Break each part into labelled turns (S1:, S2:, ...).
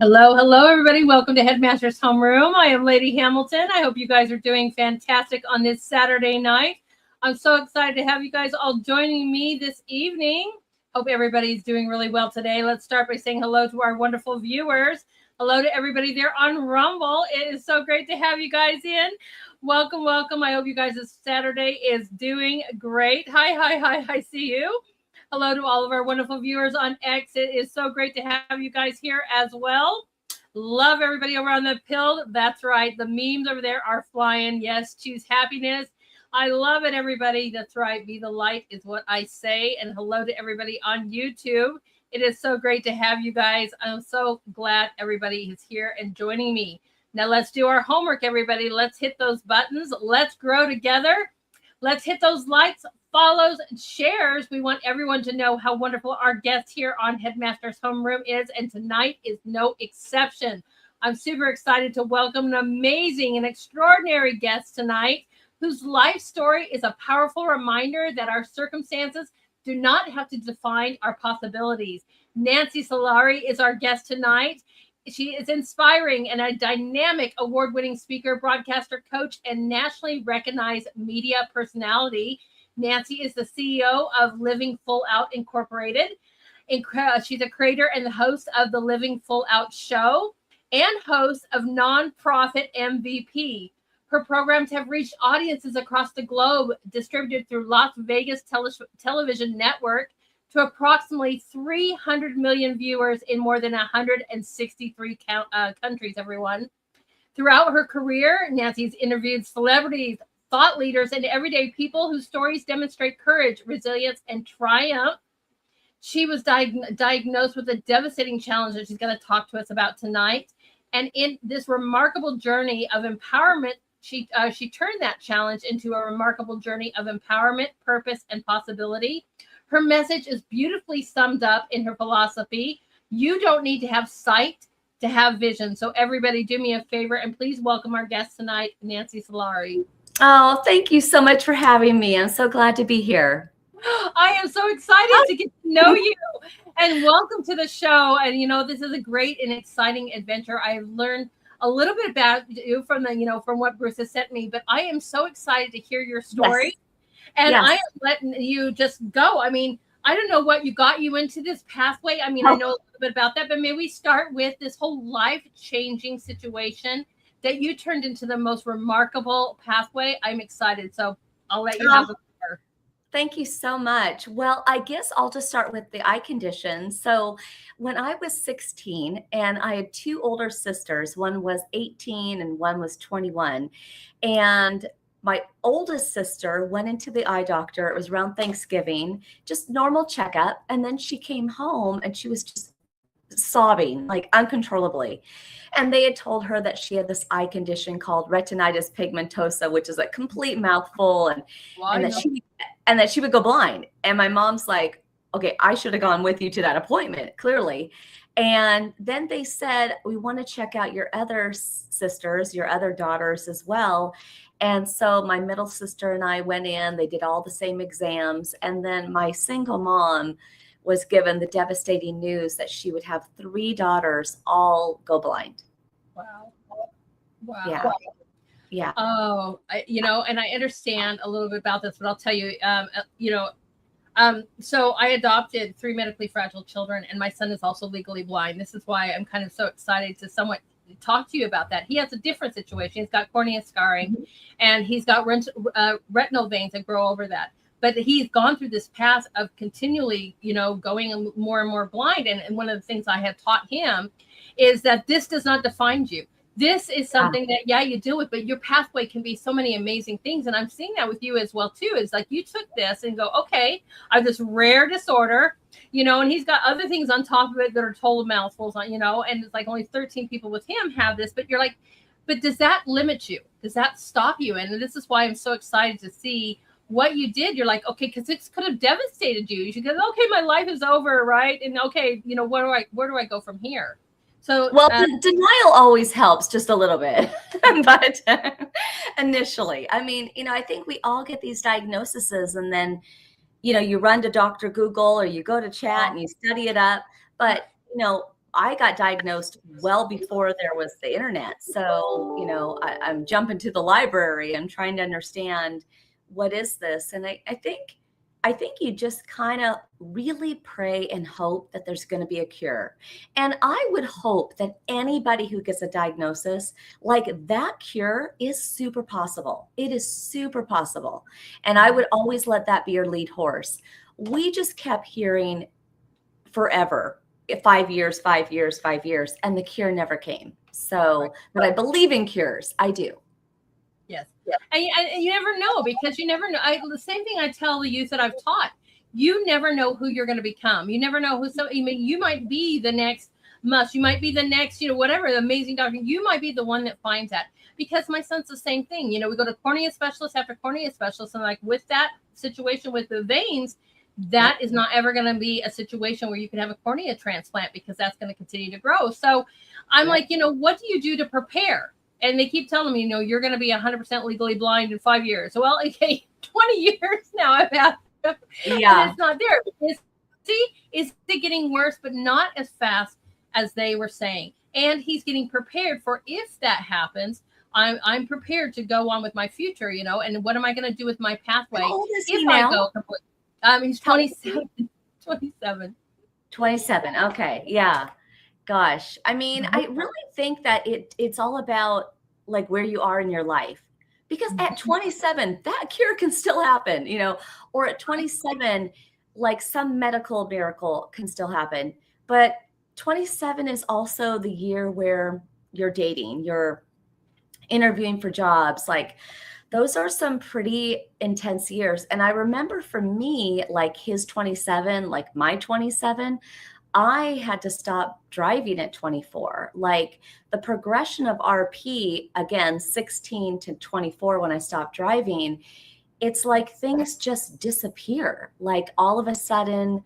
S1: Hello, everybody. Welcome to Headmaster's Homeroom. I am Lady Hamilton. I hope you guys are doing fantastic on this Saturday night. I'm so excited to have you guys all joining me this evening. Hope everybody's doing really well today. Let's start by saying hello to our wonderful viewers. Hello to everybody there on Rumble. It is so great to have you guys in. Welcome, welcome. I hope you guys this Saturday is doing great. Hi. I see you. Hello to all of our wonderful viewers on X. It is so great to have you guys here as well. Love everybody over on the pill. That's right. The memes over there are flying. Yes, choose happiness. I love it, everybody. That's right. Be the light is what I say. And hello to everybody on YouTube. It is so great to have you guys. I'm so glad everybody is here and joining me. Now let's do our homework, everybody. Let's hit those buttons. Let's grow together. Let's hit those likes, follows, and shares. We want everyone to know how wonderful our guest here on Headmaster's Homeroom is, and tonight is no exception. I'm super excited to welcome an amazing and extraordinary guest tonight, whose life story is a powerful reminder that our circumstances do not have to define our possibilities. Nancy Solari is our guest tonight. She is inspiring and a dynamic award-winning speaker, broadcaster, coach, and nationally recognized media personality. Nancy is the CEO of Living Full Out Incorporated. She's a creator and the host of the Living Full Out Show and host of Nonprofit MVP. Her programs have reached audiences across the globe, distributed through Las Vegas Television Network, to approximately 300 million viewers in more than 163 countries, everyone. Throughout her career, Nancy's interviewed celebrities, thought leaders, and everyday people whose stories demonstrate courage, resilience, and triumph. She was diagnosed with a devastating challenge that she's going to talk to us about tonight. And in this remarkable journey of empowerment, she turned that challenge into a remarkable journey of empowerment, purpose, and possibility. Her message is beautifully summed up in her philosophy. You don't need to have sight to have vision. So everybody do me a favor and please welcome our guest tonight, Nancy Solari.
S2: Oh, thank you so much for having me. I'm so glad to be here.
S1: I am so excited to get to know you and welcome to the show. And, you know, this is a great and exciting adventure. I've learned a little bit about you from the, you know, from what Bruce has sent me, but I am so excited to hear your story. Yes. And yes. I am letting you just go. I mean, I don't know what got you into this pathway. I mean, I know a little bit about that, but maybe we start with this whole life-changing situation that you turned into the most remarkable pathway. I'm excited. So I'll let you have the floor.
S2: Thank you so much. Well, I guess I'll just start with the eye condition. So when I was 16 and I had two older sisters, one was 18 and one was 21. And my oldest sister went into the eye doctor. It was around Thanksgiving, just normal checkup. And then she came home and she was just sobbing like uncontrollably. And they had told her that she had this eye condition called retinitis pigmentosa, which is a complete mouthful, and that she would go blind. And my mom's like, okay, I should have gone with you to that appointment, clearly. And then they said, we want to check out your other sisters, your other daughters as well. And so my middle sister and I went in, they did all the same exams. And then my single mom was given the devastating news that she would have 3 daughters all go blind.
S1: Wow.
S2: Yeah. Yeah.
S1: Oh, you know, and I understand a little bit about this, but I'll tell you, so I adopted 3 medically fragile children, and my son is also legally blind. This is why I'm kind of so excited to somewhat talk to you about that. He has a different situation. He's got cornea scarring, and he's got retinal veins that grow over that. But he's gone through this path of continually, you know, going more and more blind. And one of the things I have taught him is that this does not define you. This is something that, you deal with, but your pathway can be so many amazing things. And I'm seeing that with you as well, too. It's like you took this and go, okay, I have this rare disorder, you know, and he's got other things on top of it that are total mouthfuls on, you know, and it's like only 13 people with him have this. But you're like, but does that limit you? Does that stop you? And this is why I'm so excited to see what you did. You're like, okay, because it could have devastated you. You should go, okay, my life is over, right? And okay, you know, where do I go from here? So,
S2: well, denial always helps just a little bit, but initially, I mean, you know, I think we all get these diagnoses, and then, you know, you run to Dr. Google or you go to chat and you study it up. But, you know, I got diagnosed well before there was the internet. So, you know, I'm jumping to the library. I'm trying to understand what is this? And I think you just kind of really pray and hope that there's going to be a cure. And I would hope that anybody who gets a diagnosis, like that cure is super possible. It is super possible. And I would always let that be your lead horse. We just kept hearing forever, 5 years, 5 years, 5 years, and the cure never came. So, but I believe in cures. I do.
S1: Yes. And you never know, because you never know. The same thing I tell the youth that I've taught. You never know who you're going to become. You never know who. So I mean, you might be the next Musk. You might be the next, you know, whatever, the amazing doctor. You might be the one that finds that. Because my son's the same thing. You know, we go to cornea specialist after cornea specialist, and like with that situation with the veins, that is not ever going to be a situation where you can have a cornea transplant, because that's going to continue to grow. So I'm like, you know, what do you do to prepare? And they keep telling me, you know, you're going to be 100% legally blind in 5 years. So, well, okay, 20 years now I've had them, and it's not there. Is it getting worse, but not as fast as they were saying. And he's getting prepared for, if that happens, I'm prepared to go on with my future, you know, and what am I going to do with my pathway?
S2: How old is he now?
S1: He's 27. 27.
S2: 27. Okay. Yeah. Gosh. I mean, I really think that it's all about like where you are in your life, because at 27, that cure can still happen, you know, or at 27, like some medical miracle can still happen. But 27 is also the year where you're dating, you're interviewing for jobs. Like those are some pretty intense years. And I remember for me, like his 27, like my 27, I had to stop driving at 24. Like the progression of RP, again, 16 to 24, when I stopped driving, it's like things just disappear. Like all of a sudden,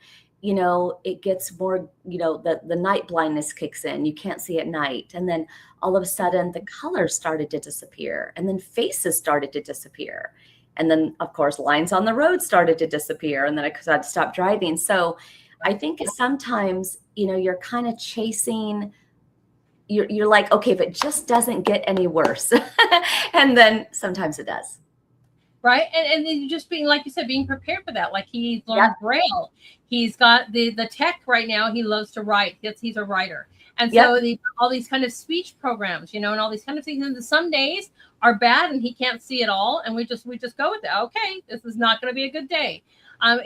S2: it gets more, the night blindness kicks in. You can't see at night. And then all of a sudden the colors started to disappear, and then faces started to disappear. And then of course lines on the road started to disappear. And then I had to stop driving. So I think sometimes, you're kind of chasing, you're like, okay, if it just doesn't get any worse. And then sometimes it does.
S1: Right. And then just being, like you said, being prepared for that. Like he's learned Braille. He's got the tech right now. He loves to write. He's a writer. And so all these kind of speech programs, and all these kind of things. And some days are bad and he can't see it all. And we just go with that. Okay, this is not going to be a good day.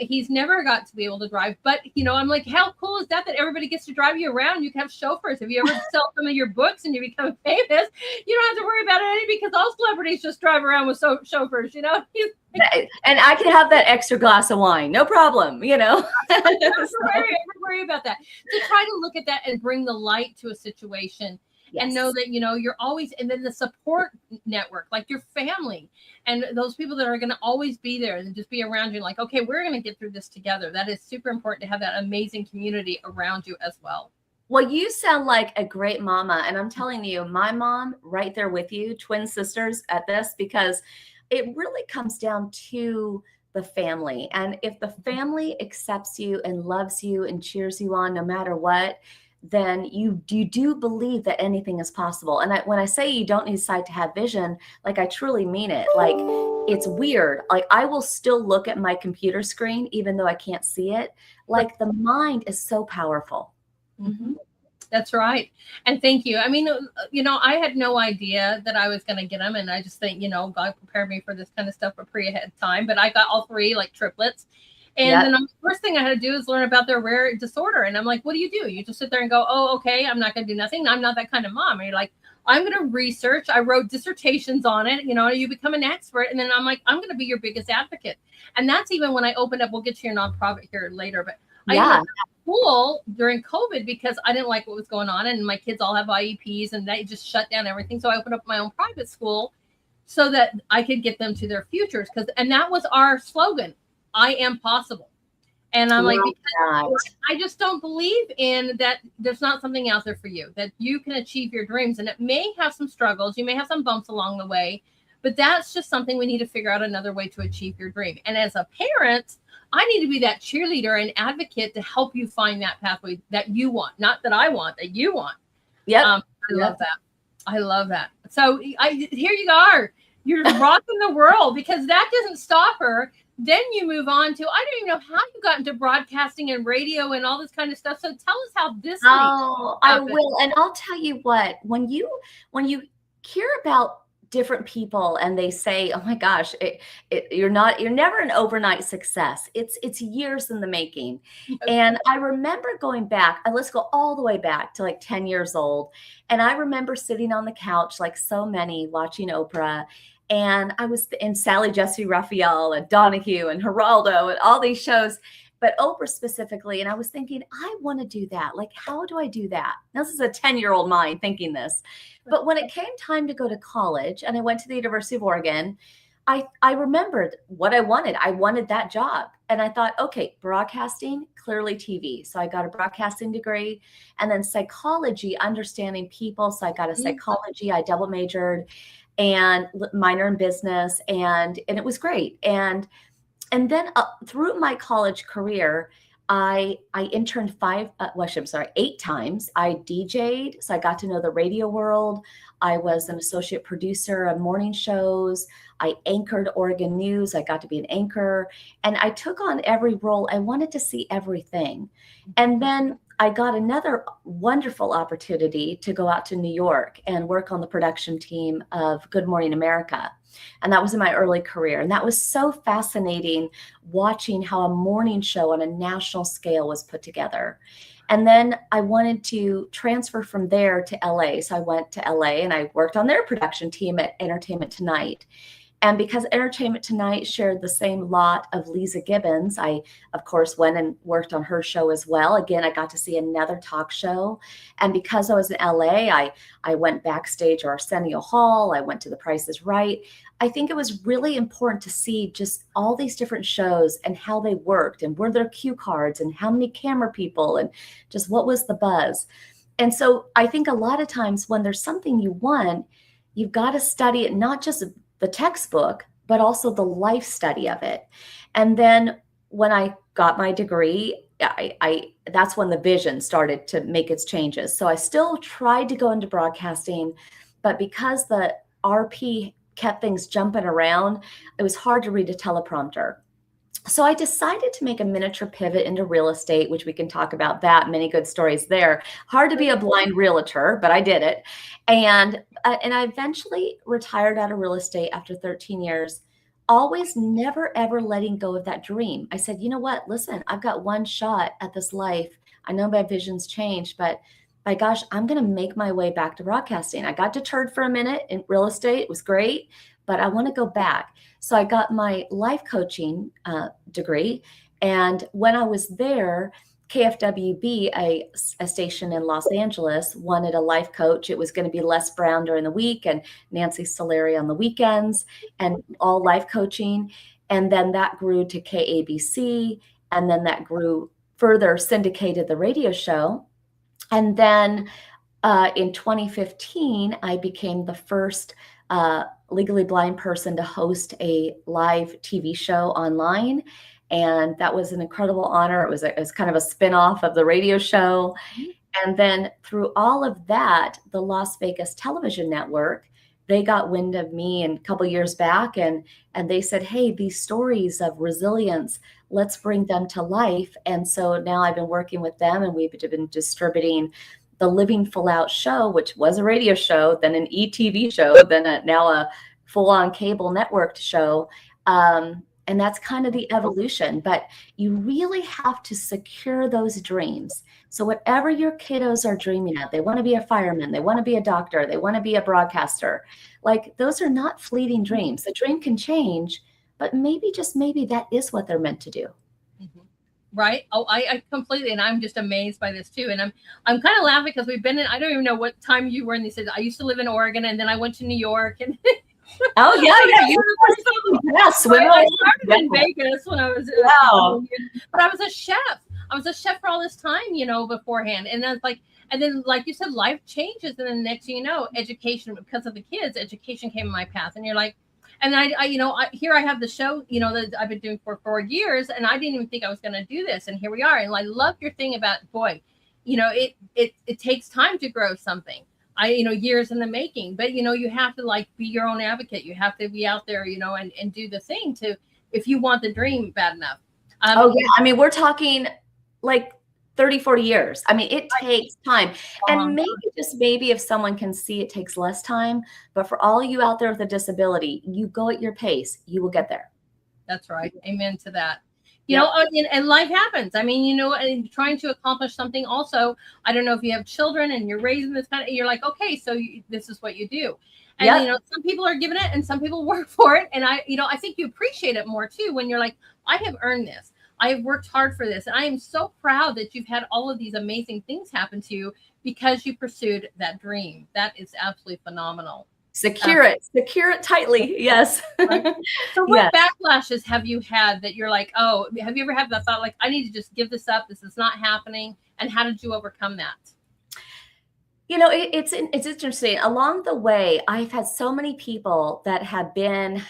S1: He's never got to be able to drive, but I'm like, how cool is that everybody gets to drive you around? You can have chauffeurs. If you ever sell some of your books and you become famous, you don't have to worry about it because all celebrities just drive around with chauffeurs, And
S2: I can have that extra glass of wine, no problem,
S1: Don't worry about that. To try to look at that and bring the light to a situation. Yes. And know that, you're always, and then the support network, like your family and those people that are going to always be there and just be around you. Like, okay, we're going to get through this together. That is super important to have that amazing community around you as well.
S2: Well, you sound like a great mama. And I'm telling you, my mom right there with you, twin sisters at this, because it really comes down to the family. And if the family accepts you and loves you and cheers you on no matter what, then you do believe that anything is possible. And when I say you don't need sight to have vision, like I truly mean it. Like it's weird. Like I will still look at my computer screen even though I can't see it. Like the mind is so powerful.
S1: Mm-hmm. That's right. And thank you. I mean, I had no idea that I was going to get them. And I just think, God prepared me for this kind of stuff ahead of time. But I got all three, like triplets. And then the first thing I had to do is learn about their rare disorder. And I'm like, what do? You just sit there and go, oh, okay, I'm not going to do nothing. I'm not that kind of mom. And you're like, I'm going to research. I wrote dissertations on it. You become an expert. And then I'm like, I'm going to be your biggest advocate. And that's even when I opened up, we'll get to your nonprofit here later. But I went to school during COVID because I didn't like what was going on. And my kids all have IEPs and they just shut down everything. So I opened up my own private school so that I could get them to their futures. And that was our slogan. I am possible. And I'm like, I just don't believe in that. There's not something out there for you that you can achieve your dreams. And it may have some struggles. You may have some bumps along the way, but that's just something we need to figure out another way to achieve your dream. And as a parent, I need to be that cheerleader and advocate to help you find that pathway that you want, not that I want, that you want.
S2: Yeah.
S1: I love that. I love that. So here you are. You're rocking the world because that doesn't stop her. Then you move on to, I don't even know how you got into broadcasting and radio and all this kind of stuff. So tell us how this.
S2: Oh, I will. And I'll tell you what, when you hear about different people and they say, oh my gosh, you're never an overnight success. It's years in the making. Okay. And I remember going back, let's go all the way back to like 10 years old. And I remember sitting on the couch, like so many, watching Oprah. And I was in Sally Jesse Raphael and Donahue and Geraldo and all these shows, but Oprah specifically. And I was thinking, I want to do that. Like, how do I do that? Now, this is a 10-year-old mind thinking this. But when it came time to go to college and I went to the University of Oregon, I remembered what I wanted. I wanted that job. And I thought, okay, broadcasting, clearly TV. So I got a broadcasting degree and then psychology, understanding people. So I got a psychology, I double majored and minor in business. And it was great. And then through my college career, I interned 8 times. I DJ'd, so I got to know the radio world. I was an associate producer of morning shows. I anchored Oregon News. I got to be an anchor. And I took on every role. I wanted to see everything. And then I got another wonderful opportunity to go out to New York and work on the production team of Good Morning America. And that was in my early career. And that was so fascinating watching how a morning show on a national scale was put together. And then I wanted to transfer from there to LA. So I went to LA and I worked on their production team at Entertainment Tonight. And because Entertainment Tonight shared the same lot of Lisa Gibbons, I, of course, went and worked on her show as well. Again, I got to see another talk show. And because I was in LA, I went backstage at Arsenio Hall. I went to The Price is Right. I think it was really important to see just all these different shows and how they worked and were there cue cards and how many camera people and just what was the buzz. And so I think a lot of times when there's something you want, you've got to study it, not just the textbook, but also the life study of it. And then when I got my degree, that's when the vision started to make its changes. So I still tried to go into broadcasting, but because the RP kept things jumping around, it was hard to read a teleprompter. So I decided to make a miniature pivot into real estate, which we can talk about that. Many good stories there. Hard to be a blind realtor, but I did it. And I eventually retired out of real estate after 13 years, always never, ever letting go of that dream. I said, you know what? Listen, I've got one shot at this life. I know my vision's changed, but by gosh, I'm going to make my way back to broadcasting. I got deterred for a minute in real estate. It was great, but I want to go back. So I got my life coaching degree. And when I was there, KFWB, a station in Los Angeles, wanted a life coach. It was going to be Les Brown during the week and Nancy Solari on the weekends and all life coaching. And then that grew to KABC. And then that grew further, syndicated the radio show. And then in 2015, I became the first legally blind person to host a live TV show online. And that was an incredible honor. It was kind of a spin-off of the radio show. And then through all of that, the Las Vegas television network, they got wind of me a couple years back and they said, hey, these stories of resilience, let's bring them to life. And so now I've been working with them and we've been distributing the Living Full Out show, which was a radio show, then an ETV show, then now a full-on cable networked show. And that's kind of the evolution. But you really have to secure those dreams. So whatever your kiddos are dreaming of, they want to be a fireman, they want to be a doctor, they want to be a broadcaster. Like those are not fleeting dreams. The dream can change, but maybe, just maybe, that is what they're meant to do.
S1: Mm-hmm. Right. Oh, I completely, and I'm just amazed by this too. And I'm kind of laughing because we've been in, I don't even know what time you were in these cities. I used to live in Oregon and then I went to New York and
S2: oh yeah. I
S1: started in Vegas when I was,
S2: wow.
S1: But I was a chef. I was a chef for all this time, beforehand. And then and then like you said, life changes. And then next thing you know, education, because of the kids, education came in my path. And you're like, and here I have the show, that I've been doing for 4 years, and I didn't even think I was going to do this. And here we are. And I love your thing about, boy, it takes time to grow something. Years in the making, but you have to be your own advocate. You have to be out there, and do the thing if you want the dream bad enough.
S2: Oh yeah. I mean, we're talking like 30, 40 years. I mean, it takes time. And maybe if someone can see it takes less time, but for all you out there with a disability, you go at your pace, you will get there.
S1: That's right. Amen to that. And life happens. I mean, and trying to accomplish something also, I don't know if you have children and you're raising this kind of, you're like, okay, so this is what you do. And, some people are given it and some people work for it. And I think you appreciate it more too, when you're like, I have earned this. I have worked hard for this. And I am so proud that you've had all of these amazing things happen to you because you pursued that dream. That is absolutely phenomenal.
S2: Secure it tightly. Yes.
S1: So what backlashes have you had that you're like, oh, have you ever had that thought, like, I need to just give this up, this is not happening? And how did you overcome that?
S2: It's interesting. Along the way, I've had so many people that have been,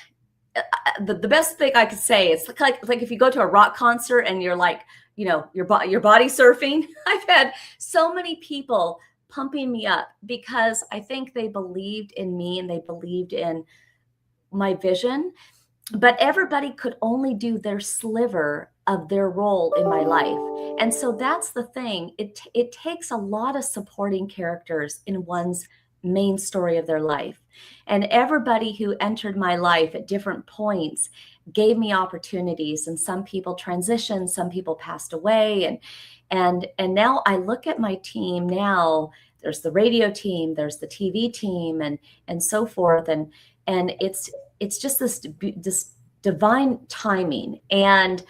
S2: the best thing I could say, it's like if you go to a rock concert and you're like, your body surfing. I've had so many people pumping me up because I think they believed in me and they believed in my vision, but everybody could only do their sliver of their role in my life. And so that's the thing. It takes a lot of supporting characters in one's main story of their life. And everybody who entered my life at different points gave me opportunities, and some people transitioned, some people passed away, and now I look at my team now. There's the radio team, there's the TV team, and so forth, and it's just this divine timing, and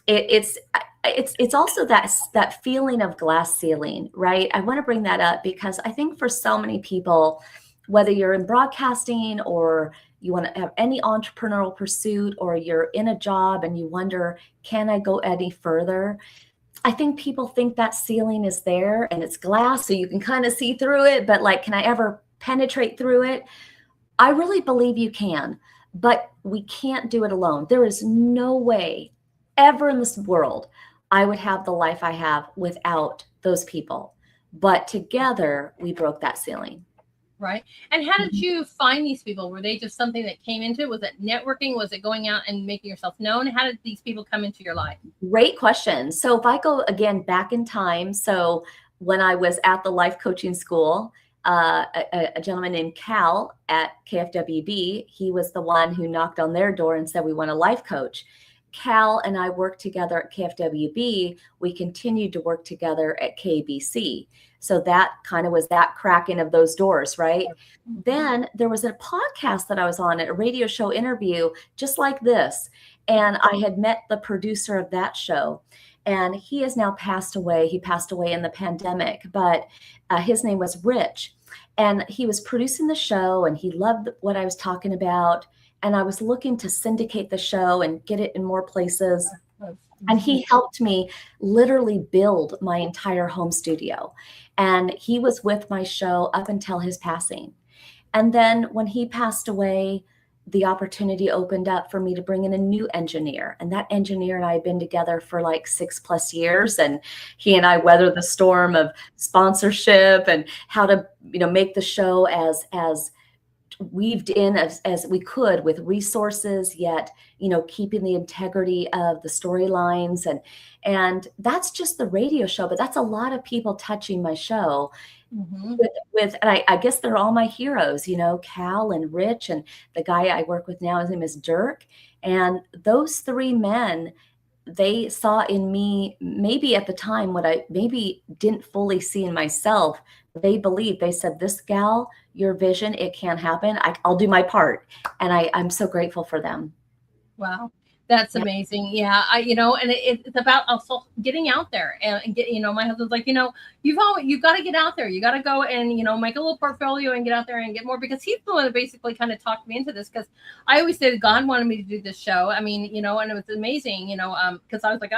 S2: it's also that feeling of glass ceiling, right? I want to bring that up because I think for so many people, whether you're in broadcasting or you want to have any entrepreneurial pursuit, or you're in a job and you wonder, can I go any further? I think people think that ceiling is there and it's glass, so you can kind of see through it, but like, can I ever penetrate through it? I really believe you can, but we can't do it alone. There is no way ever in this world I would have the life I have without those people. But together we broke that ceiling.
S1: Right. And how did you find these people? Were they just something that came into it? Was it networking? Was it going out and making yourself known? How did these people come into your life?
S2: Great question. So if I go again back in time, so when I was at the life coaching school, a gentleman named Cal at KFWB, he was the one who knocked on their door and said, we want a life coach. Cal and I worked together at KFWB. We continued to work together at KBC. So that kind of was that cracking of those doors, right? Then there was a podcast that I was on, at a radio show interview, just like this. And I had met the producer of that show, and he has now passed away. He passed away in the pandemic, but his name was Rich. And he was producing the show, and he loved what I was talking about. And I was looking to syndicate the show and get it in more places. And he helped me literally build my entire home studio. And he was with my show up until his passing. And then when he passed away, the opportunity opened up for me to bring in a new engineer. And that engineer and I had been together for like 6+ years. And he and I weathered the storm of sponsorship and how to, make the show as weaved in as we could, with resources, yet keeping the integrity of the storylines, and that's just the radio show, but that's a lot of people touching my show. With and I guess they're all my heroes, Cal and Rich, and the guy I work with now, his name is Dirk. And those three men, they saw in me, maybe at the time, what I maybe didn't fully see in myself. They believed. They said, this gal, your vision, it can happen. I'll do my part. And I'm so grateful for them.
S1: Wow. That's amazing. Yeah. And it's about also getting out there and get, my husband's like, you've got to get out there. You got to go and, make a little portfolio and get out there and get more, because he's the one that basically kind of talked me into this. Cause I always say that God wanted me to do this show. I mean, and it was amazing, cause I was like,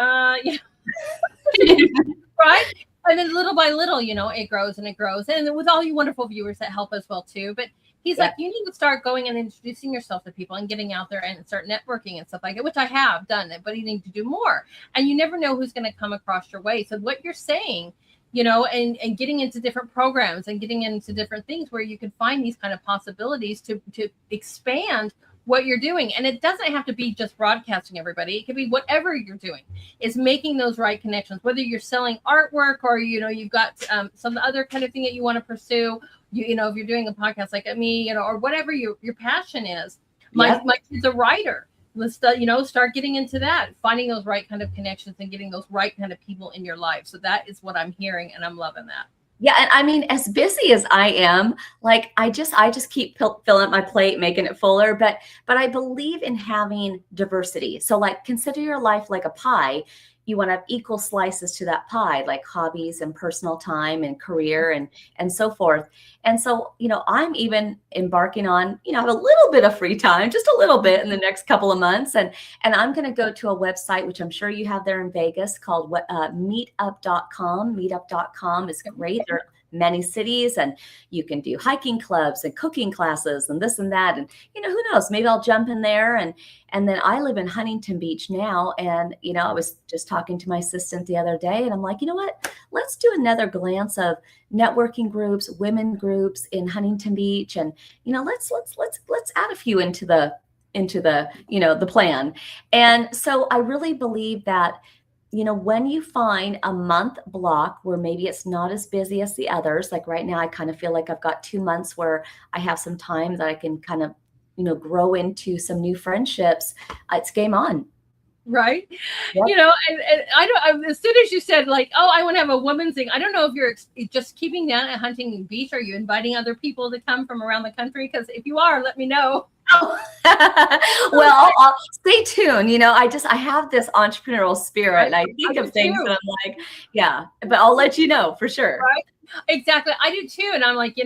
S1: right. And then little by little, it grows and it grows. And with all you wonderful viewers that help as well too. But he's like, you need to start going and introducing yourself to people and getting out there and start networking and stuff like that, which I have done it, but you need to do more. And you never know who's going to come across your way. So what you're saying, and getting into different programs and getting into different things where you can find these kind of possibilities to expand what you're doing. And it doesn't have to be just broadcasting, everybody. It could be whatever you're doing, is making those right connections, whether you're selling artwork or, you've got some other kind of thing that you want to pursue, if you're doing a podcast like me, or whatever your passion is. My kid's a writer. Let's, start getting into that, finding those right kind of connections and getting those right kind of people in your life. So that is what I'm hearing, and I'm loving that.
S2: Yeah. And I mean, as busy as I am, like I just keep filling up my plate, making it fuller, but I believe in having diversity. So like, consider your life like a pie. You want to have equal slices to that pie, like hobbies and personal time and career and so forth. And so, I'm even embarking on, have a little bit of free time, just a little bit in the next couple of months. And I'm going to go to a website, which I'm sure you have there in Vegas, called meetup.com. Meetup.com is great. There are many cities, and you can do hiking clubs and cooking classes and this and that. And, who knows, maybe I'll jump in there. And then I live in Huntington Beach now. And, I was just talking to my assistant the other day, and I'm like, you know what, let's do another glance of networking groups, women groups in Huntington Beach. And, let's add a few into the into the, the plan. And so I really believe that, when you find a month block where maybe it's not as busy as the others, like right now, I kind of feel like I've got 2 months where I have some time that I can kind of, grow into some new friendships. It's game on.
S1: Right.
S2: Yep.
S1: And as soon as you said like, oh, I want to have a woman's thing, I don't know if you're just keeping that at Huntington Beach. Are you inviting other people to come from around the country? Because if you are, let me know.
S2: Well, I'll stay tuned. I have this entrepreneurial spirit, and I think of things that I'm like, yeah, but I'll let you know for sure.
S1: Right. Exactly. I do too. And I'm like,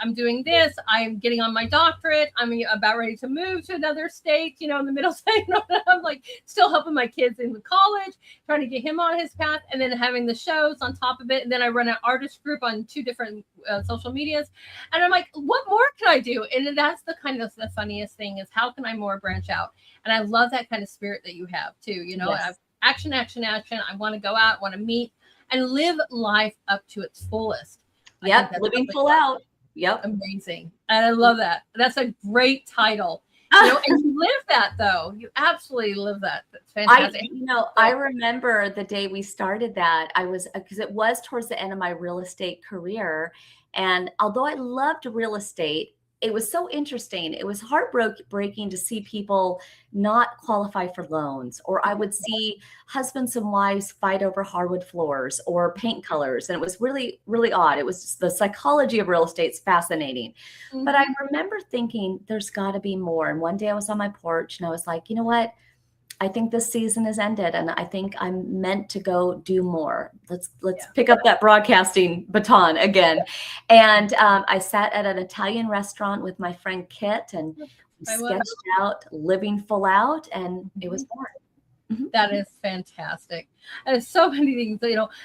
S1: I'm doing this. I'm getting on my doctorate. I'm about ready to move to another state, in the middle state. I'm like still helping my kids in college, trying to get him on his path, and then having the shows on top of it. And then I run an artist group on 2 different social medias. And I'm like, what more can I do? And that's the funniest thing is how can I more branch out? And I love that kind of spirit that you have too.
S2: Yes.
S1: Action. I want to go out, want to meet and live life up to its fullest.
S2: Yep, living full out. Yep.
S1: Amazing. And I love that. That's a great title. And you live that though. You absolutely live that. That's fantastic.
S2: I remember the day we started that. Because it was towards the end of my real estate career. And although I loved real estate, it was so interesting. It was heartbreaking to see people not qualify for loans, or I would see husbands and wives fight over hardwood floors or paint colors. And it was really, really odd. It was just the psychology of real estate is fascinating. Mm-hmm. But I remember thinking there's got to be more. And one day I was on my porch and I was like, you know what? I think this season has ended and I think I'm meant to go do more. Let's pick up that broadcasting baton again. And I sat at an Italian restaurant with my friend Kit and we sketched out Living Full Out, and it was born. Mm-hmm.
S1: That is fantastic. And so many things,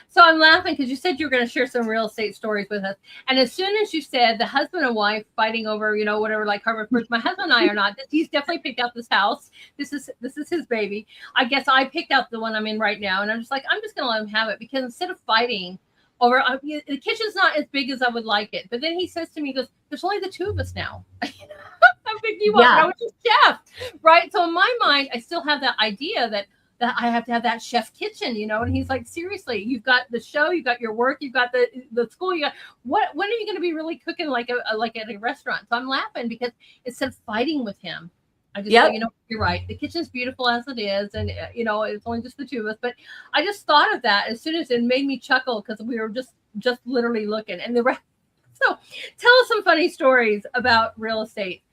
S1: So I'm laughing because you said you were going to share some real estate stories with us. And as soon as you said the husband and wife fighting over, whatever, like Harvard Fruits, my husband and I are not. He's definitely picked out this house. This is his baby. I guess I picked out the one I'm in right now. And I'm just like, I'm just going to let him have it because instead of fighting over, the kitchen's not as big as I would like it. But then he says to me, he goes, there's only the 2 of us now. How big do you want? I was just chef, right? So in my mind, I still have that idea that I have to have that chef kitchen, and he's like, seriously, you've got the show, you've got your work, you've got the school, you got when are you going to be really cooking like at a restaurant? So I'm laughing because instead of fighting with him, I just say, you're right. The kitchen's beautiful as it is. And, it's only just the 2 of us. But I just thought of that as soon as it made me chuckle because we were just literally looking. And so tell us some funny stories about real estate.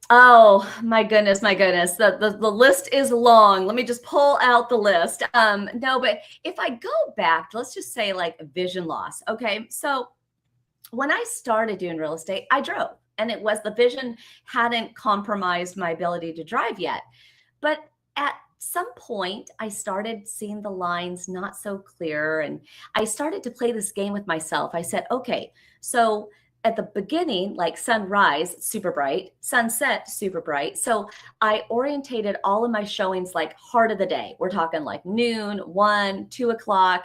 S2: Oh, my goodness. The list is long. Let me just pull out the list. No, but if I go back, let's just say like vision loss. Okay. So when I started doing real estate, I drove, and it was the vision hadn't compromised my ability to drive yet. But at some point, I started seeing the lines not so clear. And I started to play this game with myself. I said, okay, so at the beginning, like sunrise, super bright, sunset, super bright. So I orientated all of my showings like heart of the day. We're talking like noon, 1, 2 o'clock.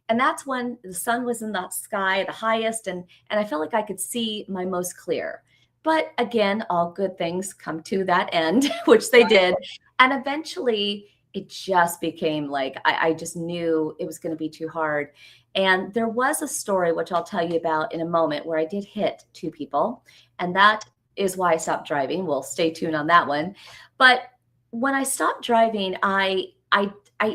S2: And that's when the sun was in the sky, the highest. And I felt like I could see my most clear. But again, all good things come to that end, which they did. And eventually it just became like, I just knew it was going to be too hard. And there was a story, which I'll tell you about in a moment, where I did hit 2 people. And that is why I stopped driving. We'll stay tuned on that one. But when I stopped driving, I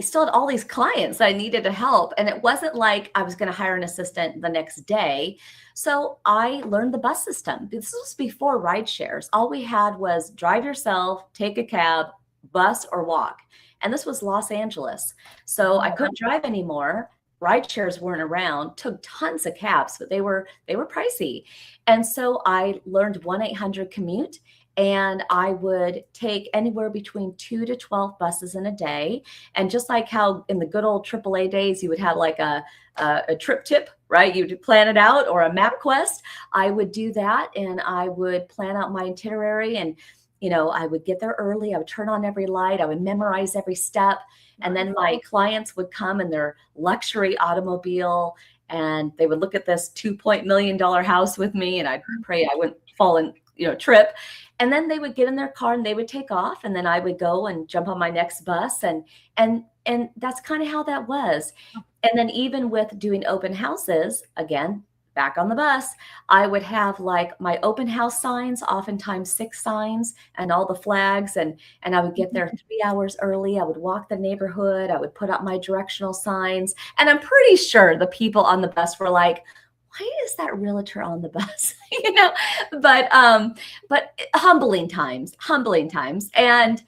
S2: still had all these clients that I needed to help. And it wasn't like I was going to hire an assistant the next day. So I learned the bus system. This was before ride shares. All we had was drive yourself, take a cab, bus, or walk. And this was Los Angeles. So I couldn't drive anymore. Ride shares weren't around, took tons of cabs, but they were pricey. And so I learned 1-800-COMMUTE, and I would take anywhere between 2 to 12 buses in a day. And just like how in the good old AAA days, you would have like a trip tip, right? You'd plan it out, or a MapQuest. I would do that, and I would plan out my itinerary, and I would get there early. I would turn on every light. I would memorize every step. And then my clients would come in their luxury automobile, and they would look at this $2 million house with me. And I'd pray I wouldn't fall in trip. And then they would get in their car and they would take off, and then I would go and jump on my next bus. And that's kind of how that was. And then even with doing open houses, again, back on the bus, I would have like my open house signs, oftentimes 6 signs and all the flags. And I would get there 3 hours early. I would walk the neighborhood. I would put up my directional signs. And I'm pretty sure the people on the bus were like, why is that realtor on the bus? But humbling times. And,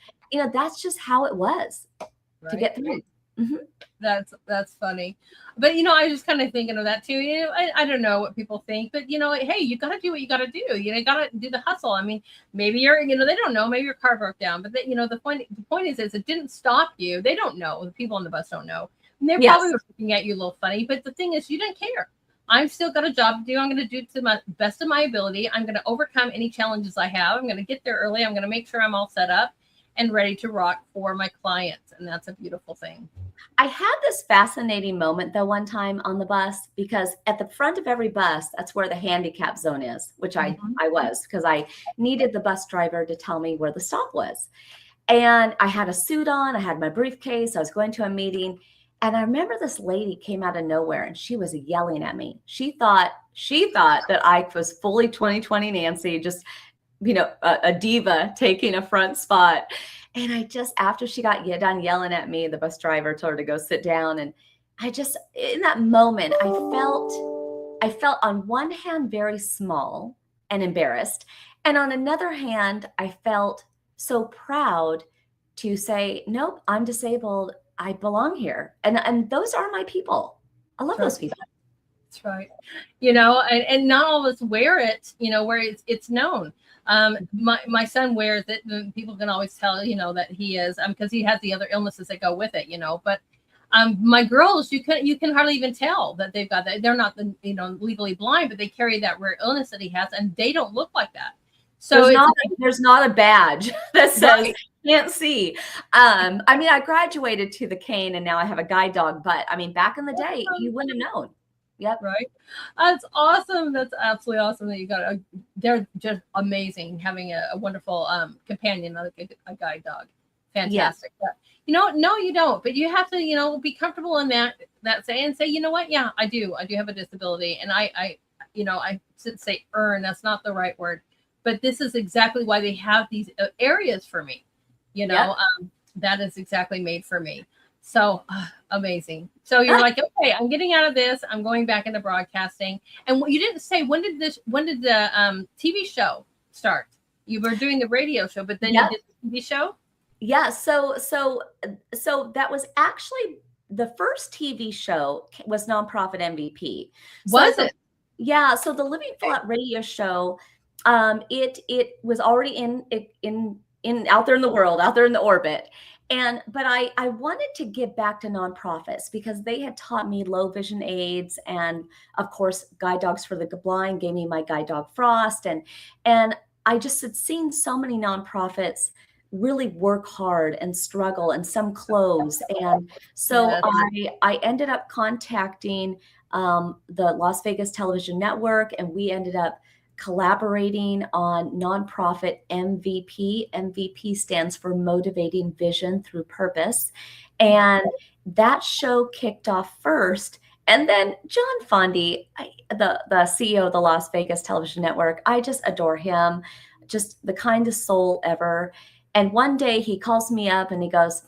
S2: that's just how it was to get through. Mm-hmm.
S1: That's funny. But, I was just kind of thinking of that too. I don't know what people think, but, hey, you got to do what you got to do. You got to do the hustle. I mean, maybe they don't know, maybe your car broke down, but the point is it didn't stop you. They don't know. The people on the bus don't know. And they're probably looking at you a little funny, but the thing is, you didn't care. I've still got a job to do. I'm going to do it to the best of my ability. I'm going to overcome any challenges I have. I'm going to get there early. I'm going to make sure I'm all set up and ready to rock for my clients. And that's a beautiful thing.
S2: I had this fascinating moment, though, one time on the bus, because at the front of every bus, that's where the handicap zone is, which I was, because I needed the bus driver to tell me where the stop was. And I had a suit on. I had my briefcase. I was going to a meeting. And I remember this lady came out of nowhere and she was yelling at me. She thought that I was fully 2020 Nancy, just, a diva taking a front spot. And after she got done yelling at me, the bus driver told her to go sit down. And in that moment, I felt on one hand very small and embarrassed. And on another hand, I felt so proud to say, nope, I'm disabled. I belong here. And those are my people. I love those people.
S1: That's right. And not all of us wear it, where it's known. My son wears it, and people can always tell, that he is, because he has the other illnesses that go with it, but my girls, you can hardly even tell that they've got that. They're not legally blind, but they carry that rare illness that he has, and they don't look like that. So
S2: there's not a badge that says can't see. I graduated to the cane and now I have a guide dog, but back in the day, you wouldn't have known. Yep.
S1: Right. That's awesome. That's absolutely awesome that you got they're just amazing having a wonderful companion, like a guide dog. Fantastic. Yes. But, no, you don't, but you have to, be comfortable in that say and say, you know what? Yeah, I do have a disability. And I should say earn, that's not the right word, but this is exactly why they have these areas for me. That is exactly made for me. So amazing. So you're like, okay, I'm getting out of this. I'm going back into broadcasting. And what you didn't say, when did the TV show start? You were doing the radio show, but then you did the TV show?
S2: Yeah. So that was actually the first TV show was Nonprofit MVP.
S1: Was it?
S2: Yeah. So the Living Full Out radio show, it was already in out there in the world, out there in the orbit. But I wanted to give back to nonprofits because they had taught me low vision aids, and of course, Guide Dogs for the Blind gave me my guide dog Frost. And I just had seen so many nonprofits really work hard and struggle, and some close. And so I ended up contacting the Las Vegas Television Network, and we ended up collaborating on Nonprofit MVP. MVP stands for Motivating Vision Through Purpose. And that show kicked off first. And then John Fondy, the CEO of the Las Vegas Television Network, I just adore him, just the kindest soul ever. And one day he calls me up and he goes,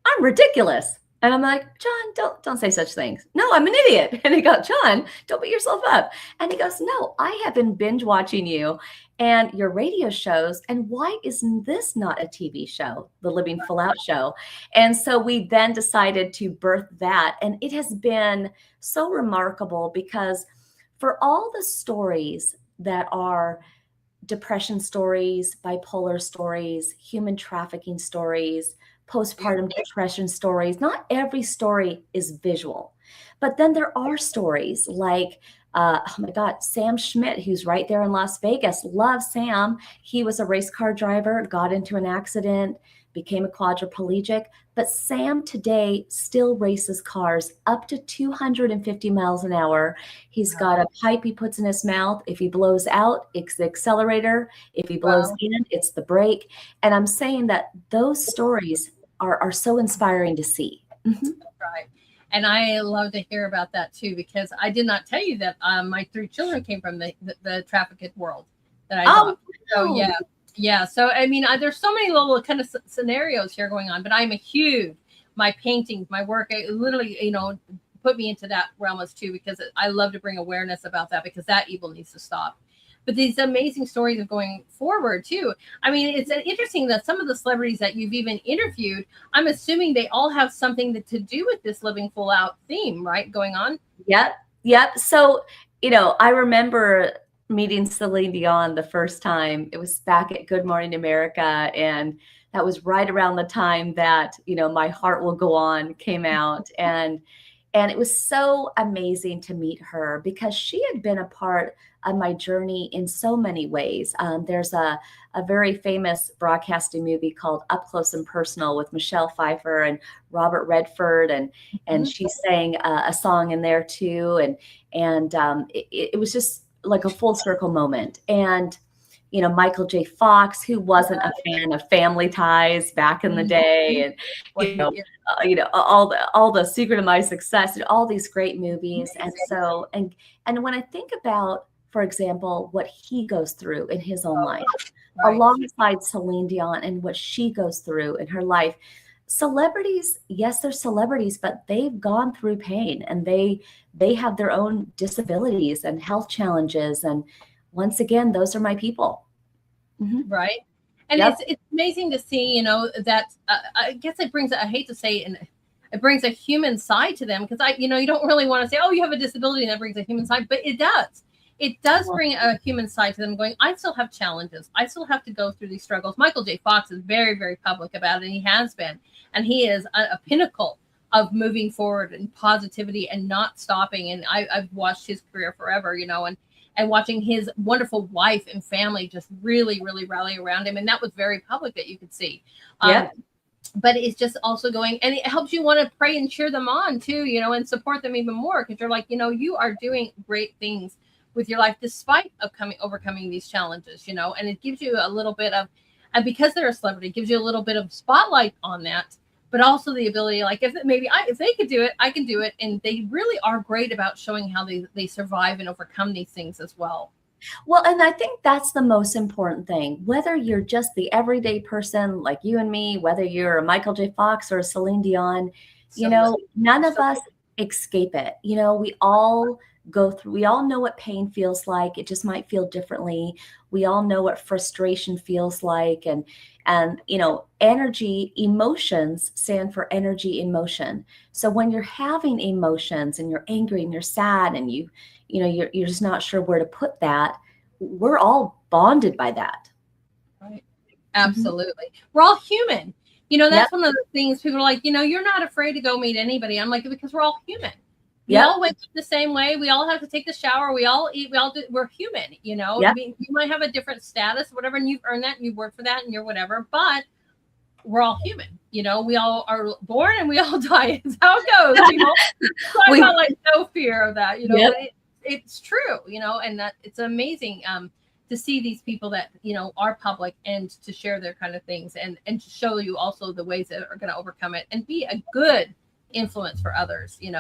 S2: "I'm ridiculous." And I'm like, "John, don't say such things." "No, I'm an idiot." And he goes, "John, don't beat yourself up." And he goes, "No, I have been binge watching you and your radio shows. And why isn't this not a TV show, the Living Full Out show?" And so we then decided to birth that. And it has been so remarkable because for all the stories that are depression stories, bipolar stories, human trafficking stories, postpartum depression stories, not every story is visual. But then there are stories like, oh my God, Sam Schmidt, who's right there in Las Vegas. Love Sam. He was a race car driver, got into an accident, became a quadriplegic. But Sam today still races cars up to 250 miles an hour. He's got a pipe he puts in his mouth. If he blows out, it's the accelerator. If he blows in, it's the brake. And I'm saying that those stories are so inspiring to see.
S1: Right. And I love to hear about that too, because I did not tell you that my 3 children came from the trafficked world that I got. So yeah. So I mean, there's so many little kind of scenarios here going on, but I'm a huge, my paintings, my work, it literally, put me into that realm as too, because I love to bring awareness about that, because that evil needs to stop. But these amazing stories of going forward too. I mean, it's interesting that some of the celebrities that you've even interviewed, I'm assuming they all have something to do with this living full out theme, right? Going on.
S2: Yep. So, I remember meeting Celine Dion the first time. It was back at Good Morning America. And that was right around the time that, My Heart Will Go On came out. And it was so amazing to meet her, because she had been a part of my journey in so many ways. There's a very famous broadcasting movie called Up Close and Personal with Michelle Pfeiffer and Robert Redford, and she sang a song in there too, and it was just like a full circle moment. And Michael J. Fox, who wasn't a fan of Family Ties back in the day, and all the Secret of My Success, and all these great movies. And so, and when I think about, for example, what he goes through in his own life, alongside Celine Dion and what she goes through in her life, celebrities, yes, they're celebrities, but they've gone through pain, and they have their own disabilities and health challenges. And once again, those are my people.
S1: Right. And it's amazing to see, that I guess it brings, I hate to say it brings a human side to them, because you don't really want to say, oh, you have a disability and that brings a human side, but it does. It does bring a human side to them, going, I still have challenges. I still have to go through these struggles. Michael J. Fox is very, very public about it, and he has been. And he is a pinnacle of moving forward and positivity and not stopping. And I've watched his career forever, and watching his wonderful wife and family just really, really rally around him. And that was very public that you could see. But it's just also going, and it helps you want to pray and cheer them on too, and support them even more, because you're like, you are doing great things with your life despite overcoming these challenges, and it gives you a little bit of, and because they're a celebrity, it gives you a little bit of spotlight on that, but also the ability, like if they could do it, I can do it. And they really are great about showing how they survive and overcome these things as well.
S2: Well, and I think that's the most important thing, whether you're just the everyday person like you and me, whether you're a Michael J. Fox or a Celine Dion, none of us escape it. We all go through, we all know what pain feels like. It just might feel differently. We all know what frustration feels like. And energy, emotions stand for energy in motion. So when you're having emotions and you're angry and you're sad and you're just not sure where to put that, we're all bonded by that.
S1: Right. Absolutely. We're all human. That's one of the things people are like, you're not afraid to go meet anybody. I'm like, because we're all human. We all wake up the same way. We all have to take the shower. We all eat. We're human, I mean, you might have a different status, whatever, and you've earned that and you've worked for that and you're whatever, but we're all human. We all are born and we all die. It's how it goes, So I got like no fear of that, but it's true, and that it's amazing to see these people that, are public and to share their kind of things and to show you also the ways that are going to overcome it and be a good influence for others, and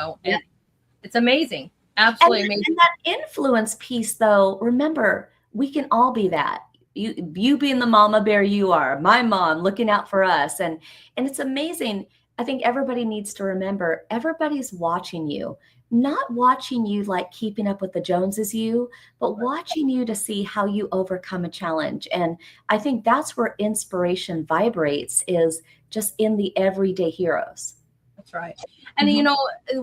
S1: it's amazing. Absolutely amazing.
S2: And that influence piece, though, remember, we can all be that. You being the mama bear you are, my mom looking out for us. And it's amazing. I think everybody needs to remember, everybody's watching you, not watching you like Keeping Up with the Joneses but watching you to see how you overcome a challenge. And I think that's where inspiration vibrates, is just in the everyday heroes.
S1: That's right. And,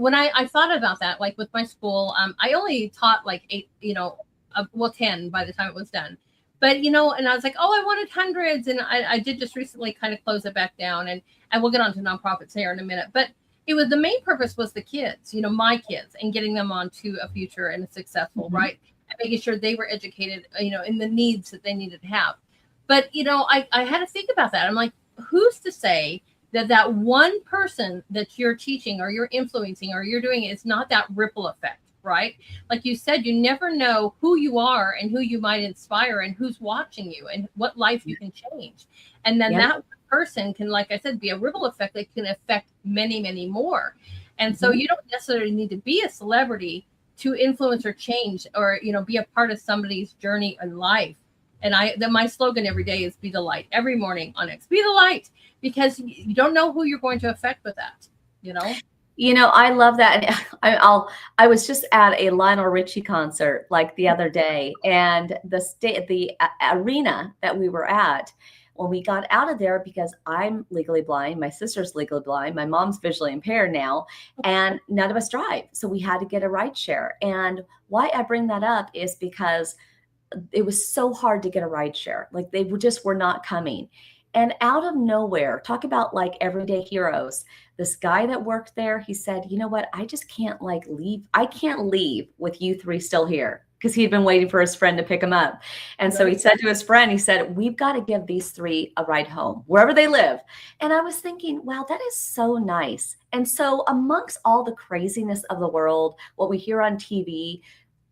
S1: when I thought about that, like with my school, I only taught like 8, 10 by the time it was done. But, and I was like, oh, I wanted hundreds. And I did just recently kind of close it back down. And we'll get on to nonprofits here in a minute. But the main purpose was the kids, my kids, and getting them onto a future and a successful, right? And making sure they were educated, in the needs that they needed to have. But, I had to think about that. I'm like, who's to say that that one person that you're teaching or you're influencing or you're doing it's not that ripple effect, right? Like you said, you never know who you are and who you might inspire and who's watching you and what life you can change. And then that person can, like I said, be a ripple effect that can affect many, many more. And so you don't necessarily need to be a celebrity to influence or change or, you know, be a part of somebody's journey in life. And my slogan every day is be the light. Every morning on X, be the light, because you don't know who you're going to affect with that, you know?
S2: You know, I love that. And I was just at a Lionel Richie concert like the other day, and the arena that we were at, when we got out of there, because I'm legally blind, my sister's legally blind, my mom's visually impaired now, and none of us drive. So we had to get a ride share. And why I bring that up is because it was so hard to get a ride share. Like they just were not coming. And out of nowhere, talk about like everyday heroes. This guy that worked there, he said, you know what? I just can't like leave. I can't leave with you three still here, because he'd been waiting for his friend to pick him up. And so he said to his friend, he said, we've got to give these three a ride home, wherever they live. And I was thinking, wow, that is so nice. And so amongst all the craziness of the world, what we hear on TV,